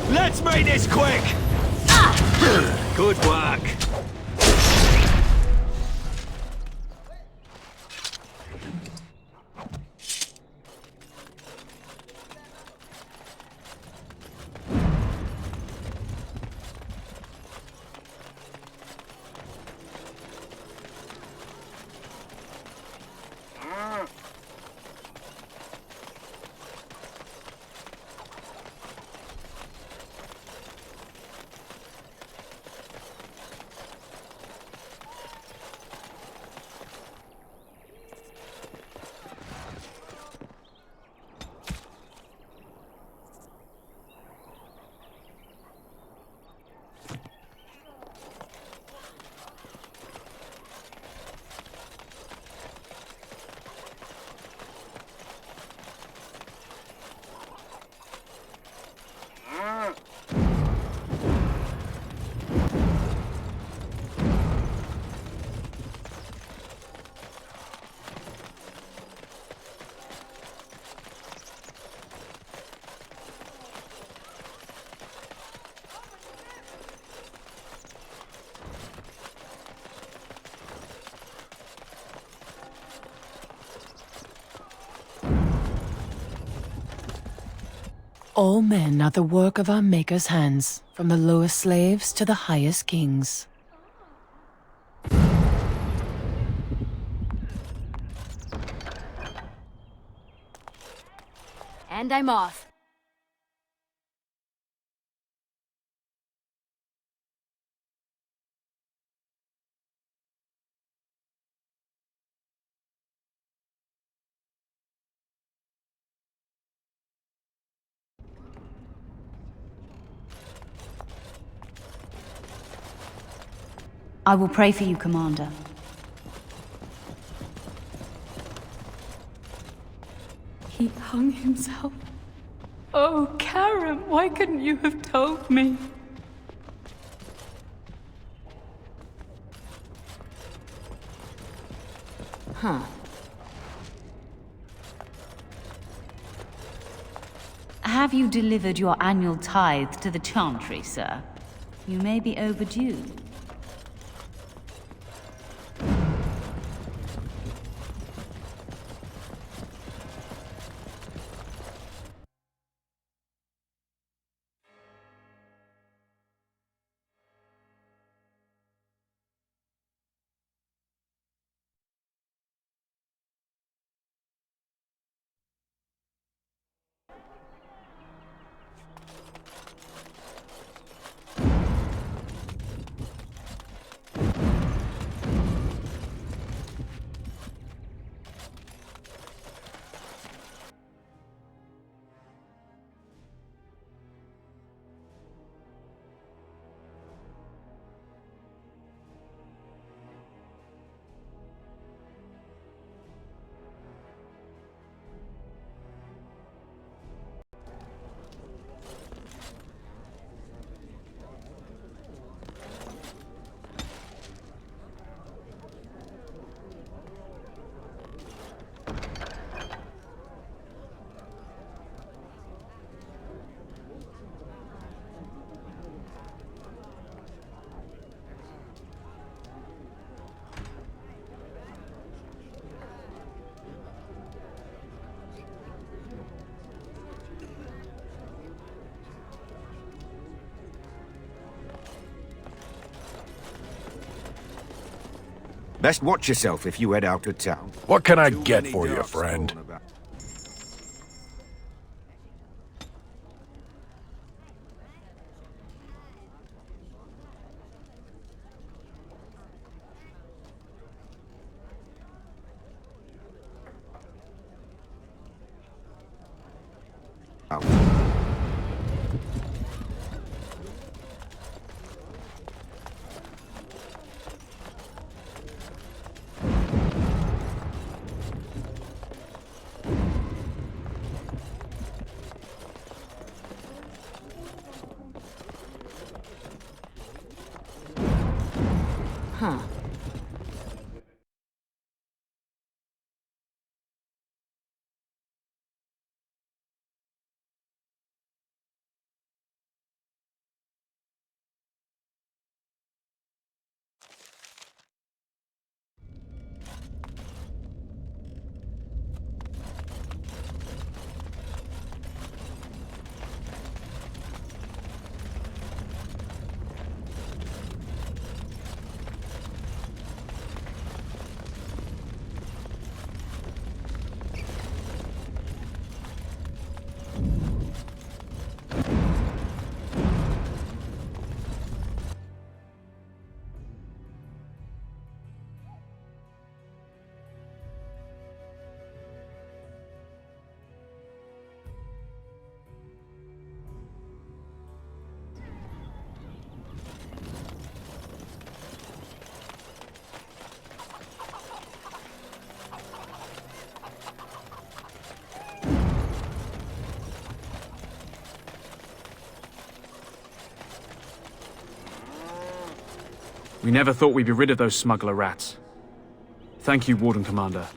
Let's make this quick! Good work. All men are the work of our Maker's hands, from the lowest slaves to the highest kings. And I'm off. I will pray for you, Commander. He hung himself. Oh, Karen, why couldn't you have told me? Huh. Have you delivered your annual tithe to the Chantry, sir? You may be overdue. Best watch yourself if you head out of town. What can I get for you, friend? We never thought we'd be rid of those smuggler rats. Thank you, Warden Commander.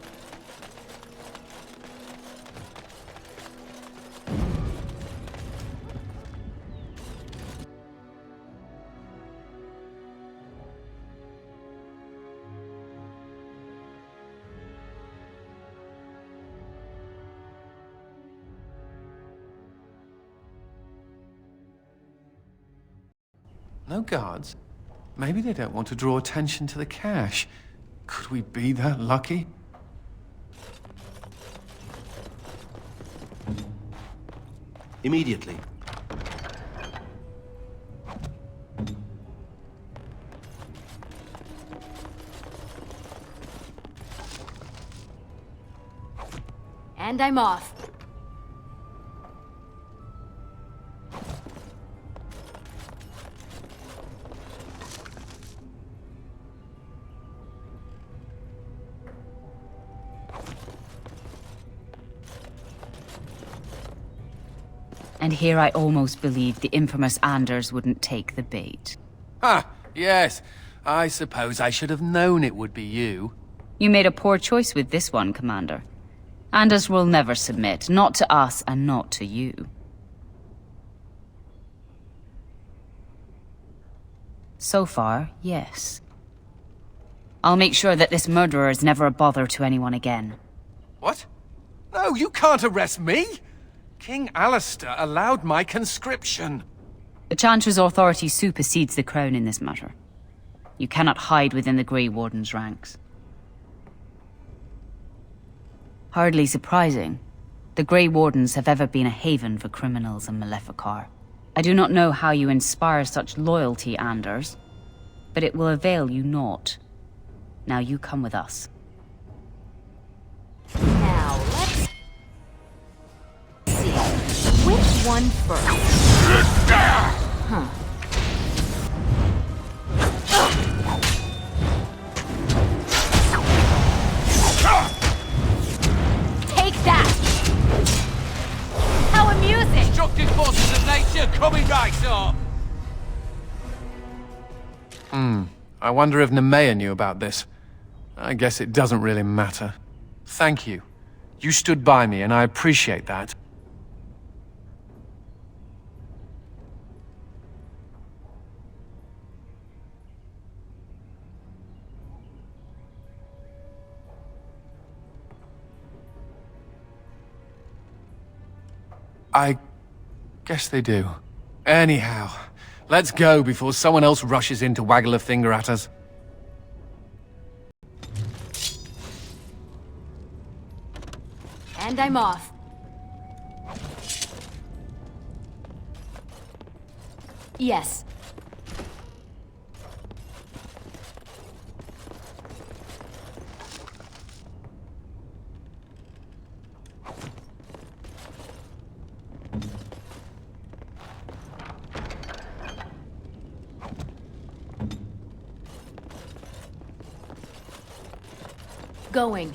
No guards? Maybe they don't want to draw attention to the cache. Could we be that lucky? Immediately. And I'm off. And here I almost believed the infamous Anders wouldn't take the bait. Ah, yes. I suppose I should have known it would be you. You made a poor choice with this one, Commander. Anders will never submit, not to us and not to you. So far, yes. I'll make sure that this murderer is never a bother to anyone again. What? No, you can't arrest me! King Alistair allowed my conscription. The Chancellor's authority supersedes the Crown in this matter. You cannot hide within the Grey Warden's ranks. Hardly surprising. The Grey Wardens have ever been a haven for criminals and Maleficar. I do not know how you inspire such loyalty, Anders, but it will avail you naught. Now you come with us. Now, let's see. Which one first? Huh. Take that! How amusing! Destructive forces of nature coming right up! I wonder if Nemea knew about this. I guess it doesn't really matter. Thank you. You stood by me, and I appreciate that. I guess they do. Anyhow, let's go before someone else rushes in to waggle a finger at us. And I'm off. Yes. Going.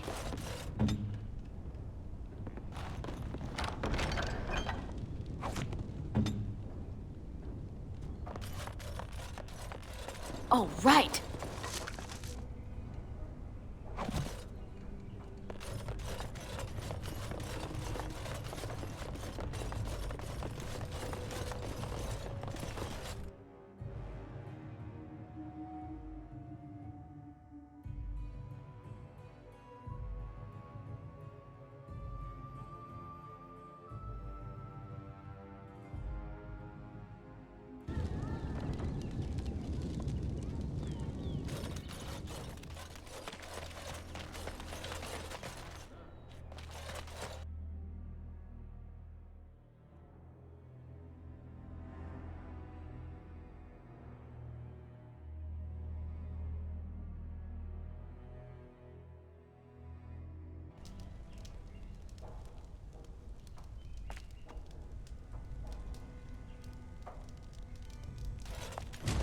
All right.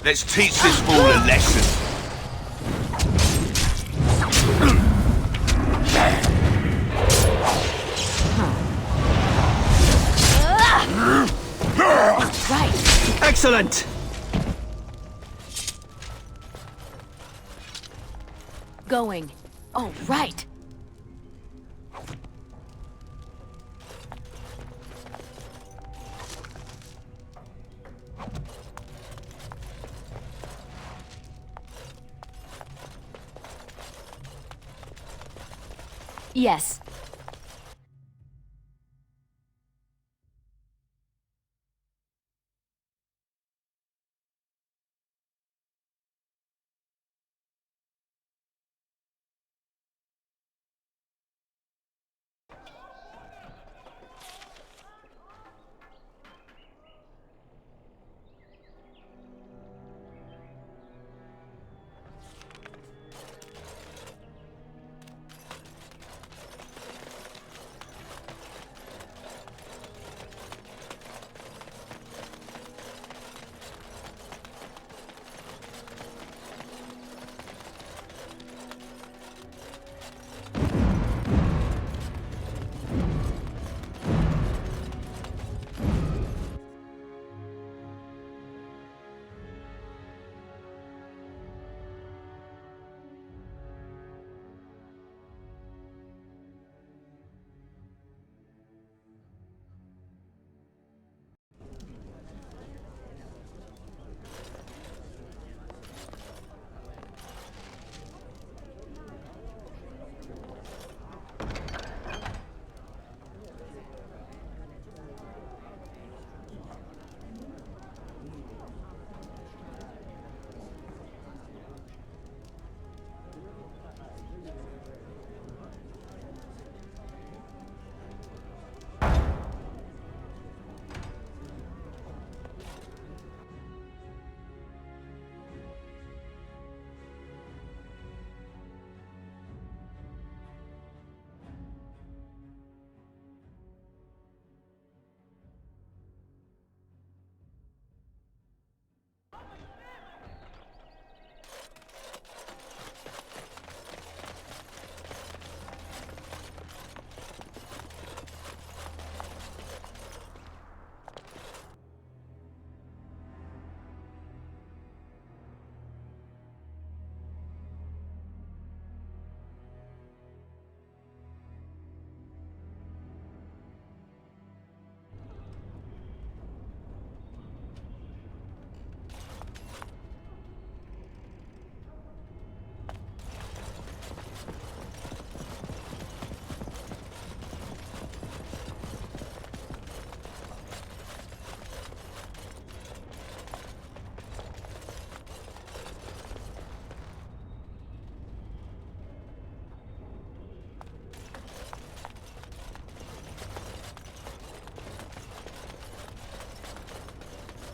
Let's teach this fool a lesson. Right. Excellent! Going. Oh, right. Yes.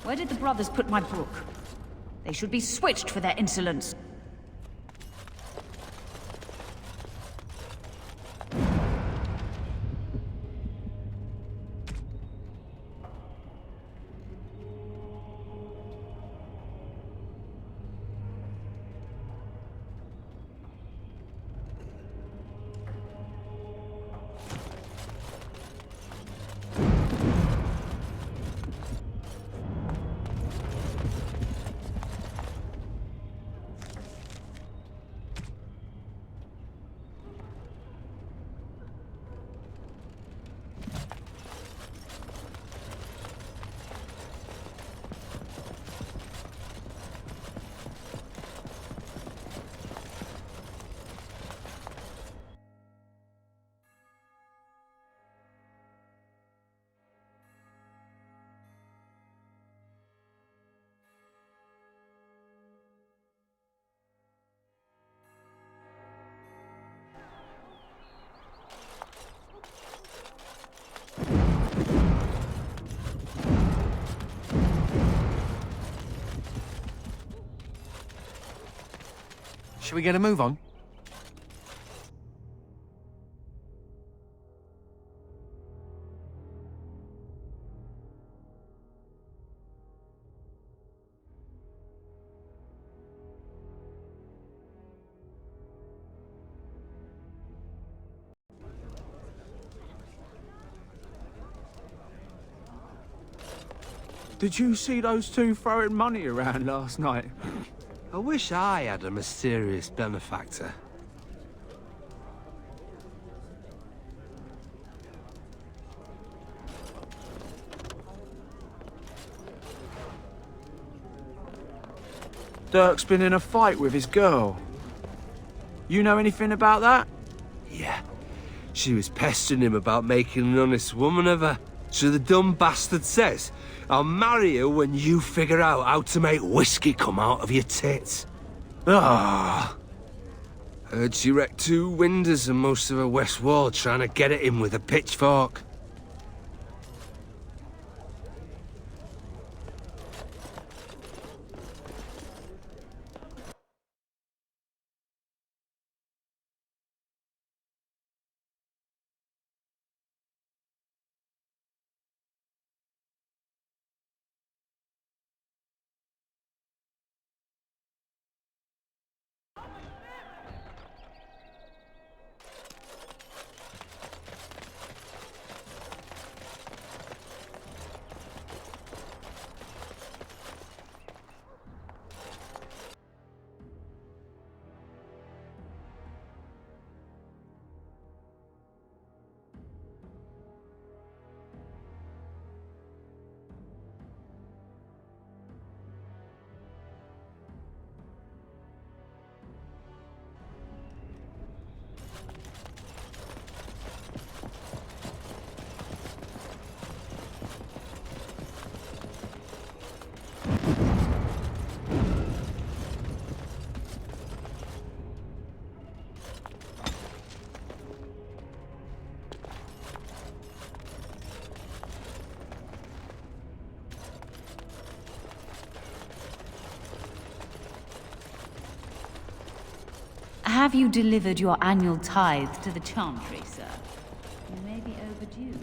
Where did the brothers put my book? They should be switched for their insolence. Shall we get a move on? Did you see those two throwing money around last night? I wish I had a mysterious benefactor. Dirk's been in a fight with his girl. You know anything about that? Yeah. She was pestering him about making an honest woman of her. So the dumb bastard says, I'll marry you when you figure out how to make whiskey come out of your tits. Ah. Heard she wrecked 2 windows and most of her west wall trying to get at him with a pitchfork. Have you delivered your annual tithe to the Chantry, sir? You may be overdue.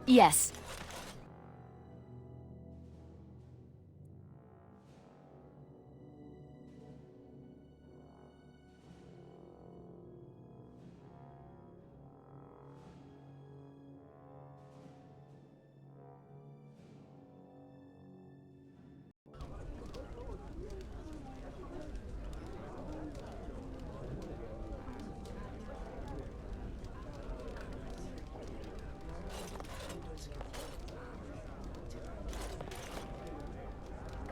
Yes.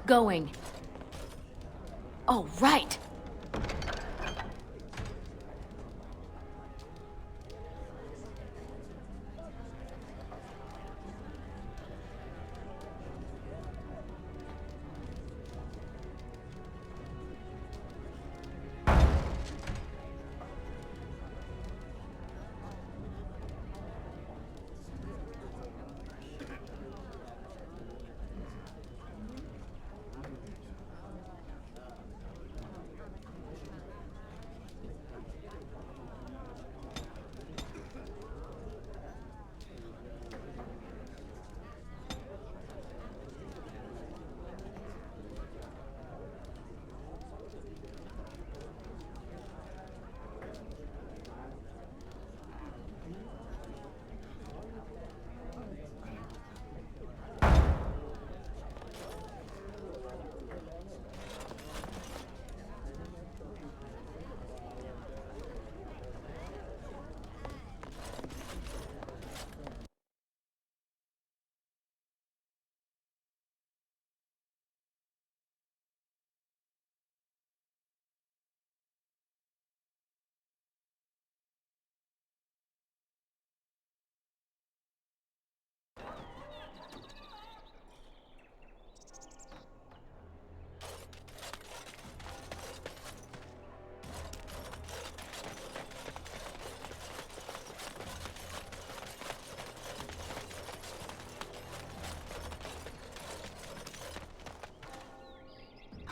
Going. Oh, right.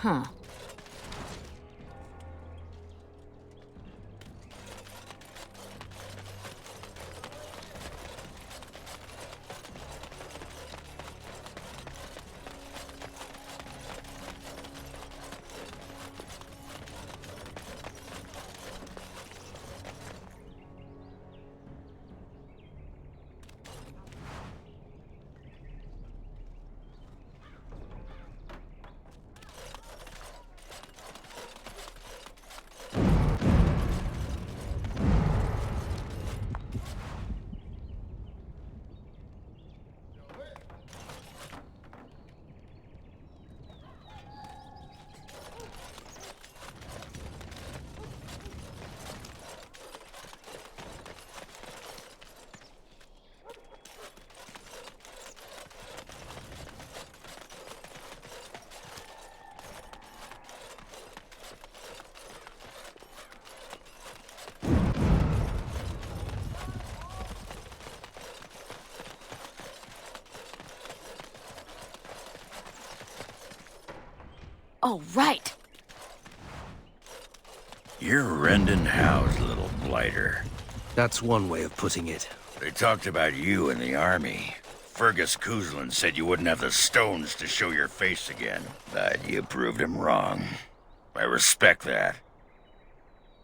Huh. All right. You're Rendon Howe's little blighter. That's one way of putting it. They talked about you in the army. Fergus Kuzlin said you wouldn't have the stones to show your face again, but you proved him wrong. I respect that.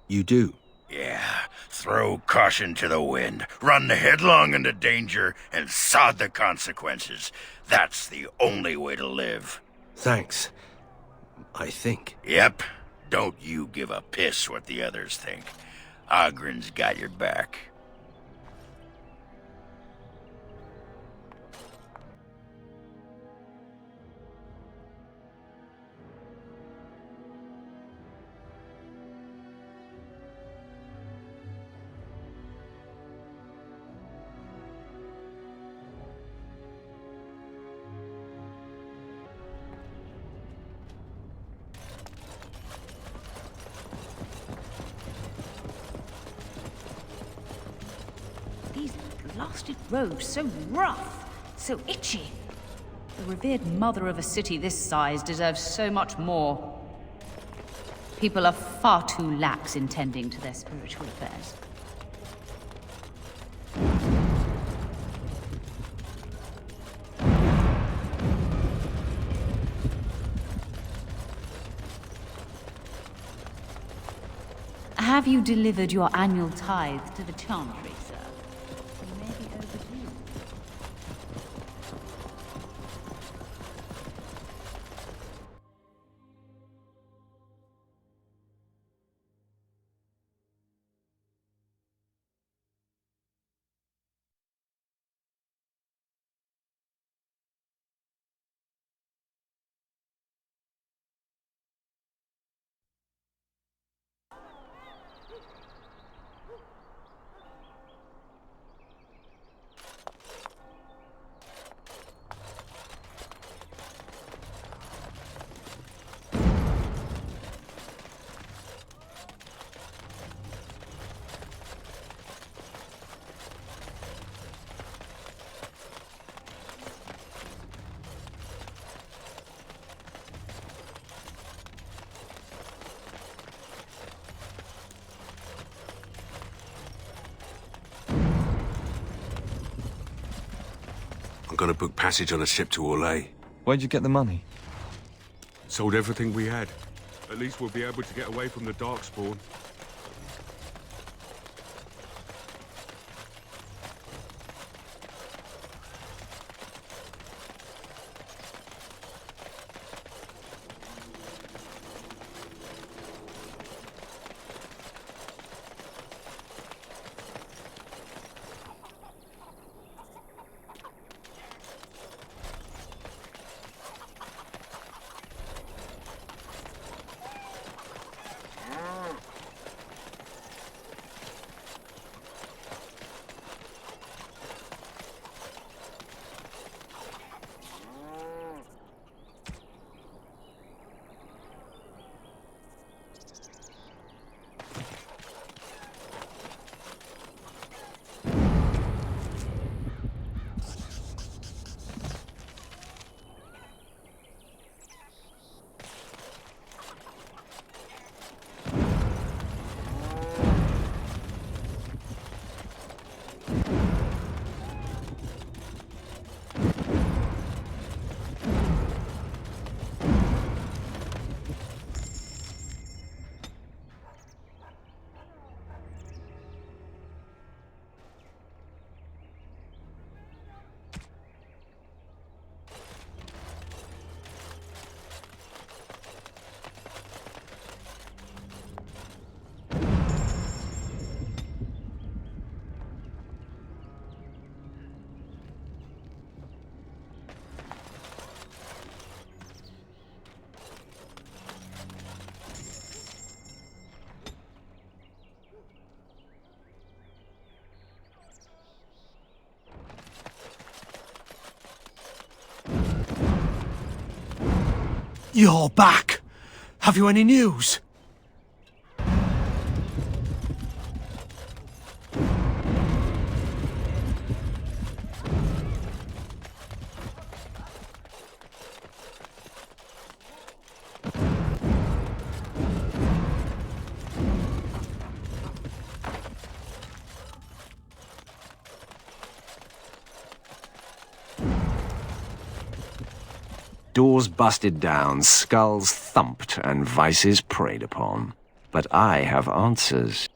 You do? Yeah, throw caution to the wind, run headlong into danger, and sod the consequences. That's the only way to live. Thanks. I think. Yep. Don't you give a piss what the others think. Ogren's got your back. These blasted roads, so rough, so itchy. The revered mother of a city this size deserves so much more. People are far too lax in tending to their spiritual affairs. Have you delivered your annual tithe to the chantry, sir? You may be overdue. I'm gonna book passage on a ship to Orlais. Where'd you get the money? Sold everything we had. At least we'll be able to get away from the Darkspawn. You're back. Have you any news? Doors busted down, skulls thumped, and vices preyed upon. But I have answers.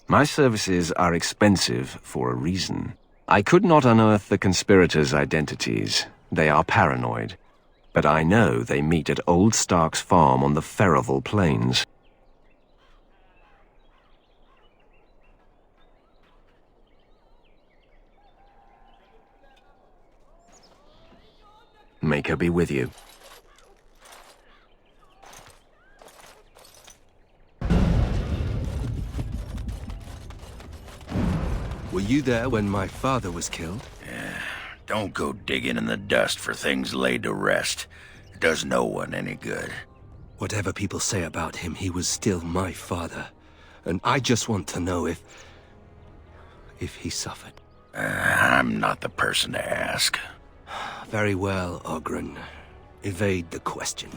My services are expensive for a reason. I could not unearth the conspirators' identities. They are paranoid. But I know they meet at Old Stark's farm on the Ferroval Plains. Make her be with you. Were you there when my father was killed? Yeah. Don't go digging in the dust for things laid to rest. It does no one any good. Whatever people say about him, he was still my father. And I just want to know if he suffered. I'm not the person to ask. Very well, Ogren. Evade the question.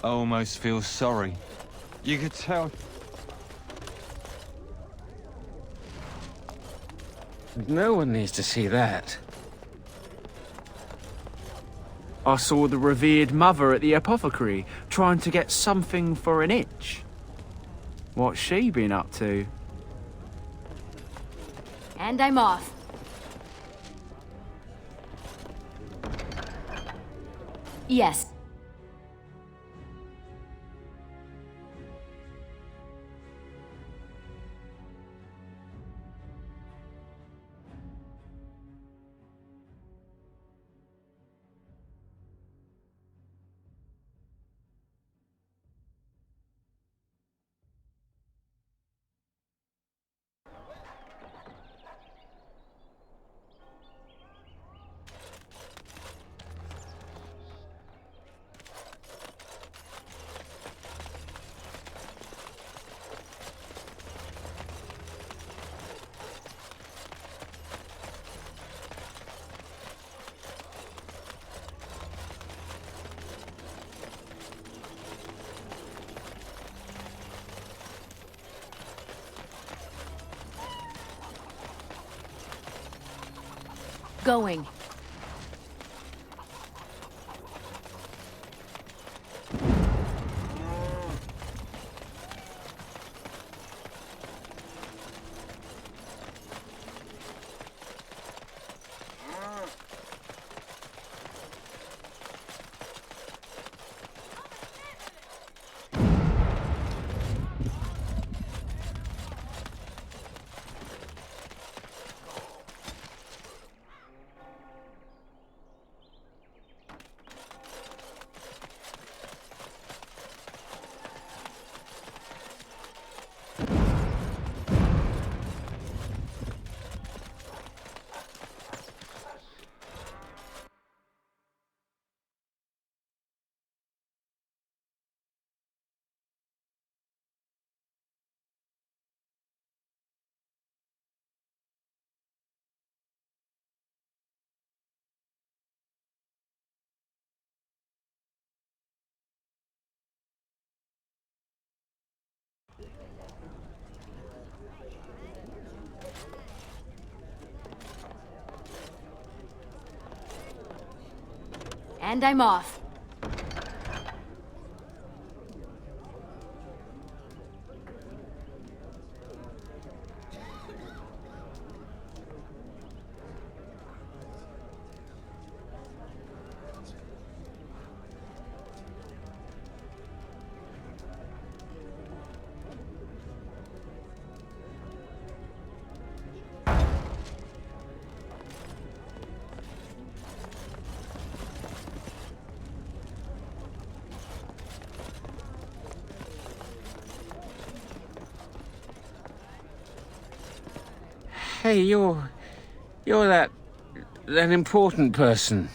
I almost feel sorry. You could tell. No one needs to see that. I saw the revered mother at the apothecary trying to get something for an itch. What's she been up to? And I'm off. Yes. Going. And I'm off. Hey, you're that important person.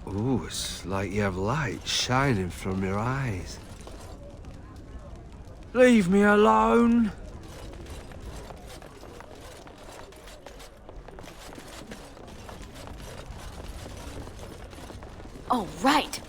Ooh, it's like you have light shining from your eyes. Leave me alone. All right.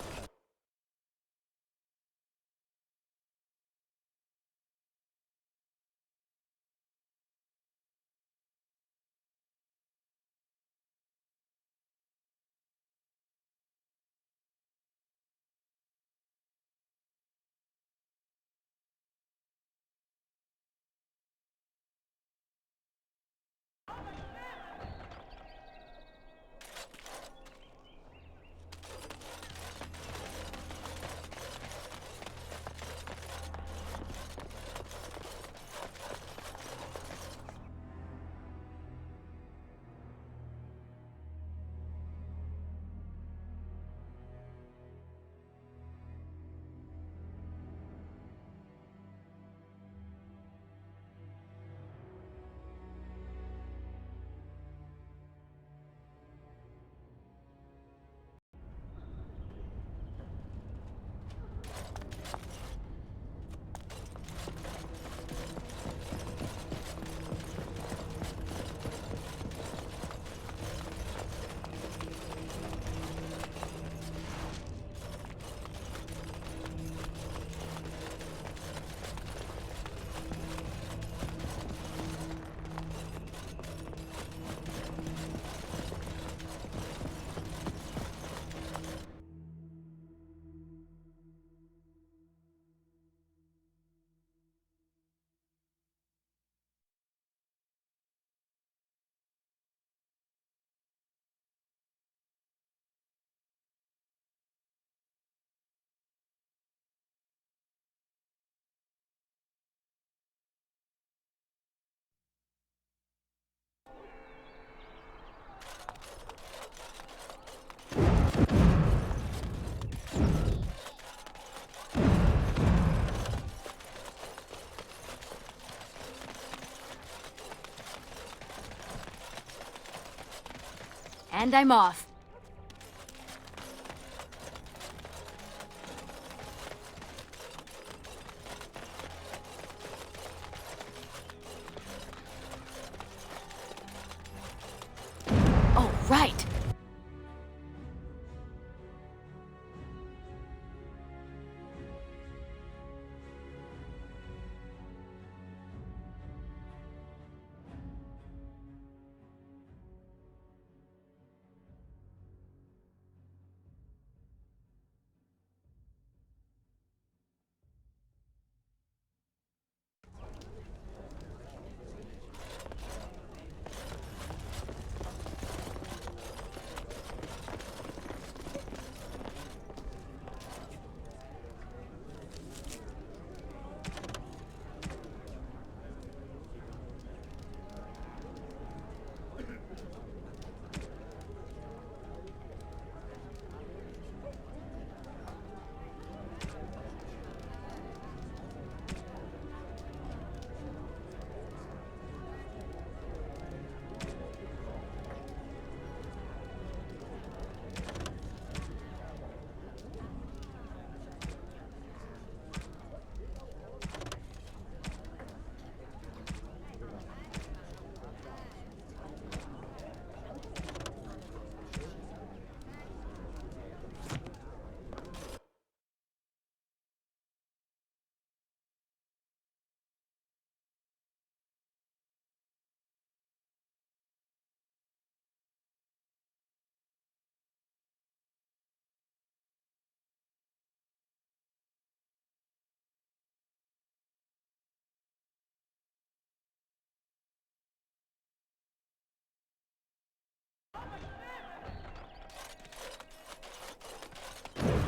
And I'm off. All right.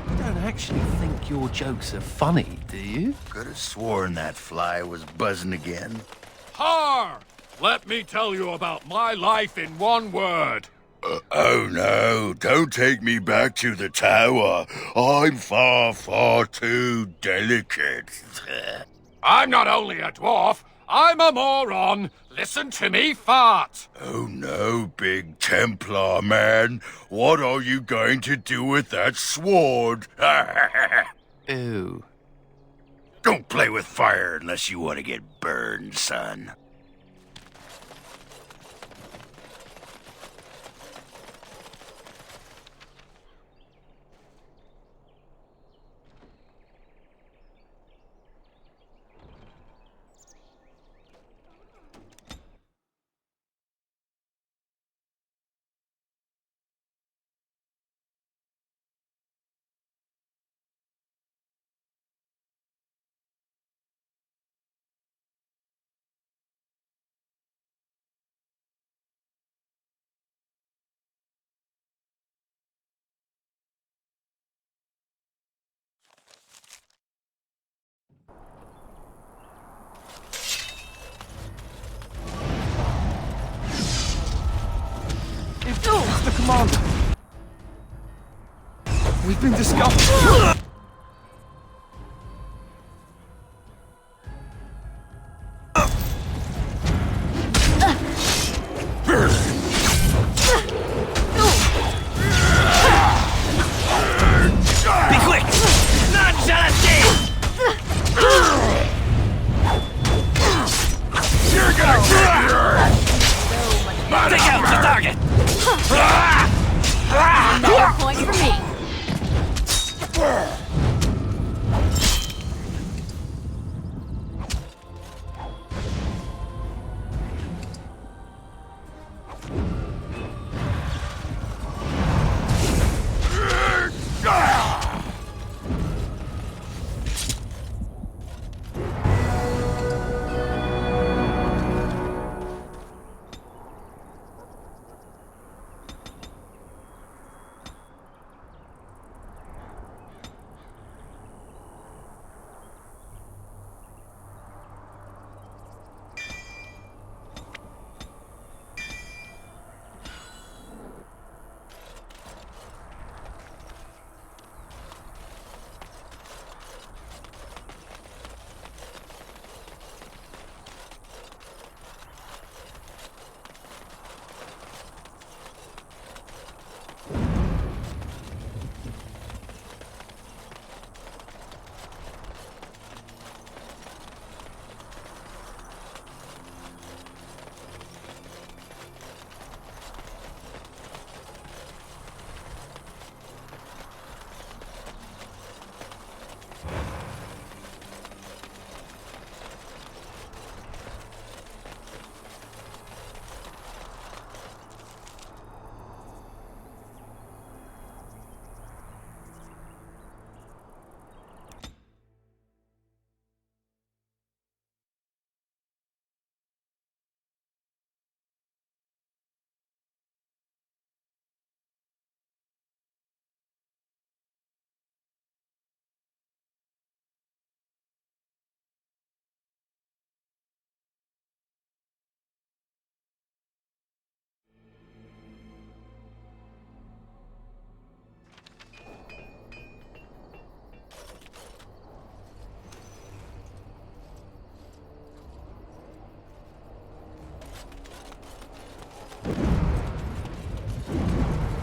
You don't actually think your jokes are funny, do you? Could have sworn that fly was buzzing again. Har! Let me tell you about my life in one word. Oh no, don't take me back to the tower. I'm far, far too delicate. I'm not only a dwarf, I'm a moron. Listen to me fart. Oh no, Big Templar man. What are you going to do with that sword? Ooh. Don't play with fire unless you want to get burned, son. It's the commander! We've been discovered! Be quick! None shall escape! You're gonna get yours! Take out the target! Another point for me.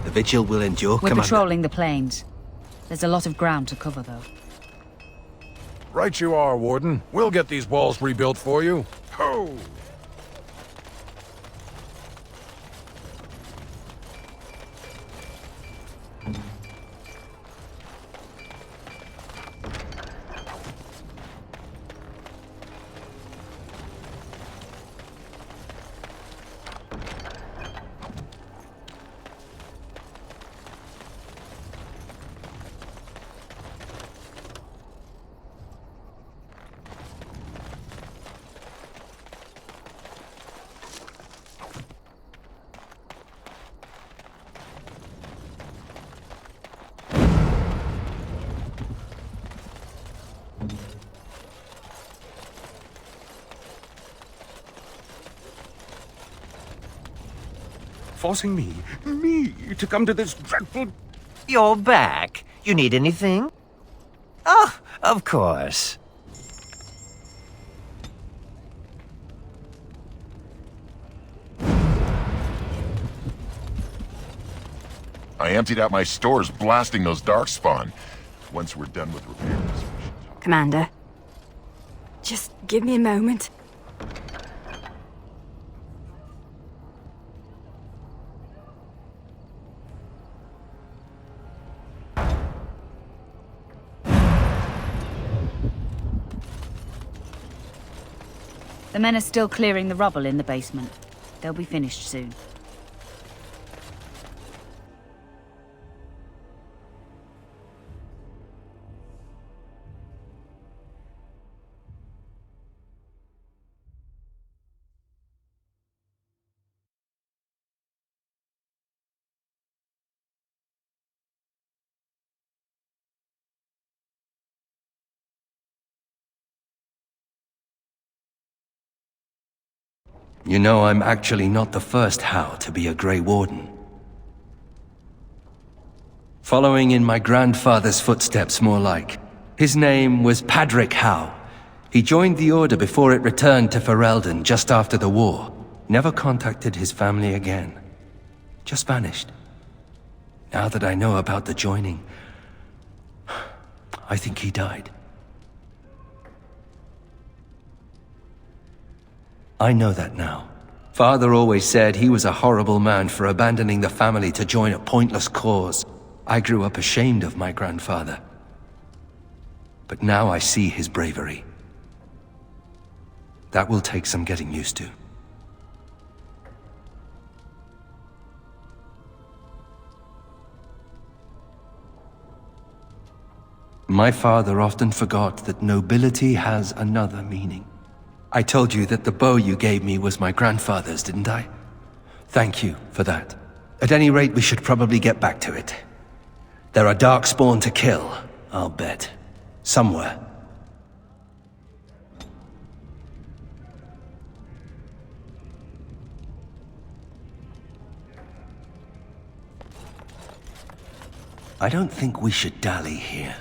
The vigil will endure, We're Commander. patrolling the plains. There's a lot of ground to cover, though. Right you are, Warden. We'll get these walls rebuilt for you. Ho! Forcing me to come to this dreadful... You're back. You need anything? Oh, of course. I emptied out my stores blasting those darkspawn. Once we're done with repairs... Commander, just give me a moment. The men are still clearing the rubble in the basement. They'll be finished soon. You know, I'm actually not the first Howe to be a Grey Warden. Following in my grandfather's footsteps, more like. His name was Padric Howe. He joined the Order before it returned to Ferelden just after the war. Never contacted his family again. Just vanished. Now that I know about the joining, I think he died. I know that now. Father always said he was a horrible man for abandoning the family to join a pointless cause. I grew up ashamed of my grandfather. But now I see his bravery. That will take some getting used to. My father often forgot that nobility has another meaning. I told you that the bow you gave me was my grandfather's, didn't I? Thank you for that. At any rate, we should probably get back to it. There are darkspawn to kill, I'll bet. Somewhere. I don't think we should dally here.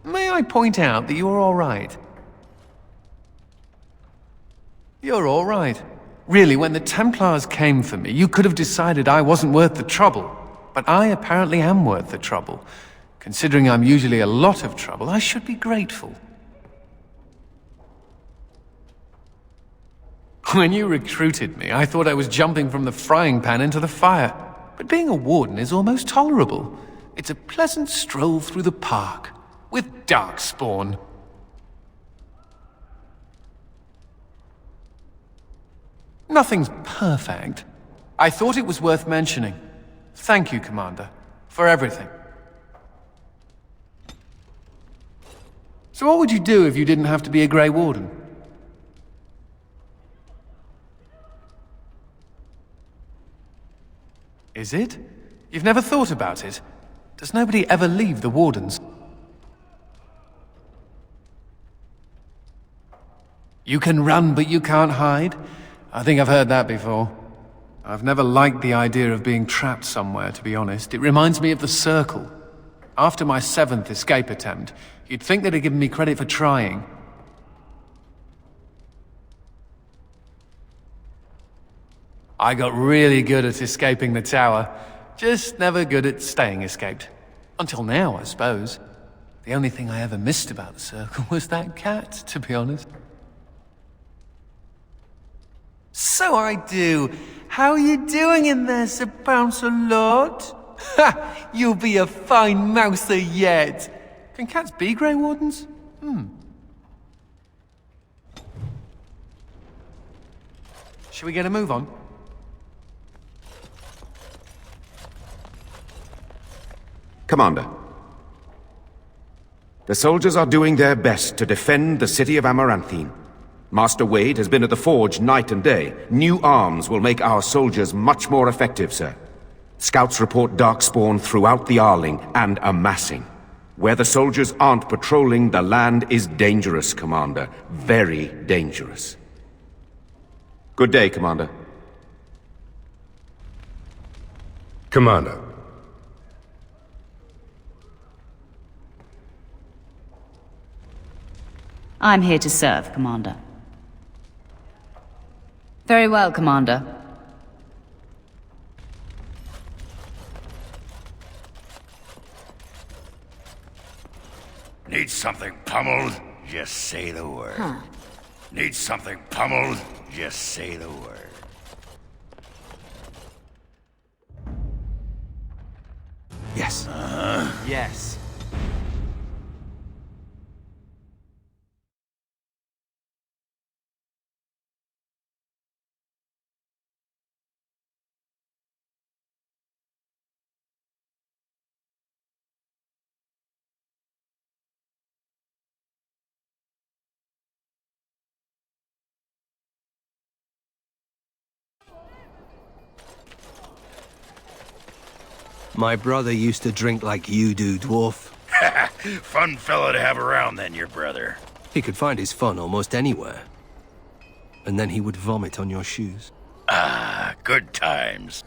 May I point out that you're all right? You're all right. Really, when the Templars came for me, you could have decided I wasn't worth the trouble. But I apparently am worth the trouble. Considering I'm usually a lot of trouble, I should be grateful. When you recruited me, I thought I was jumping from the frying pan into the fire. But being a warden is almost tolerable. It's a pleasant stroll through the park, with darkspawn. Nothing's perfect. I thought it was worth mentioning. Thank you, Commander, for everything. So what would you do if you didn't have to be a Grey Warden? Is it? You've never thought about it? Does nobody ever leave the Wardens? You can run, but you can't hide? I think I've heard that before. I've never liked the idea of being trapped somewhere, to be honest. It reminds me of the Circle. After my 7th escape attempt, you'd think they'd have given me credit for trying. I got really good at escaping the tower, just never good at staying escaped. Until now, I suppose. The only thing I ever missed about the Circle was that cat, to be honest. So I do. How are you doing in there, Sir Bouncer Lord? Ha! You'll be a fine mouser yet. Can cats be Grey Wardens? Shall we get a move on? Commander. The soldiers are doing their best to defend the city of Amaranthine. Master Wade has been at the forge night and day. New arms will make our soldiers much more effective, sir. Scouts report darkspawn throughout the Arling and amassing. Where the soldiers aren't patrolling, the land is dangerous, Commander. Very dangerous. Good day, Commander. Commander. I'm here to serve, Commander. Very well, Commander. something pummeled? Just say the word. Huh. Need something pummeled? Just say the word. Yes. Yes. My brother used to drink like you do, dwarf. Fun fellow to have around then, your brother. He could find his fun almost anywhere. And then he would vomit on your shoes. Ah, good times.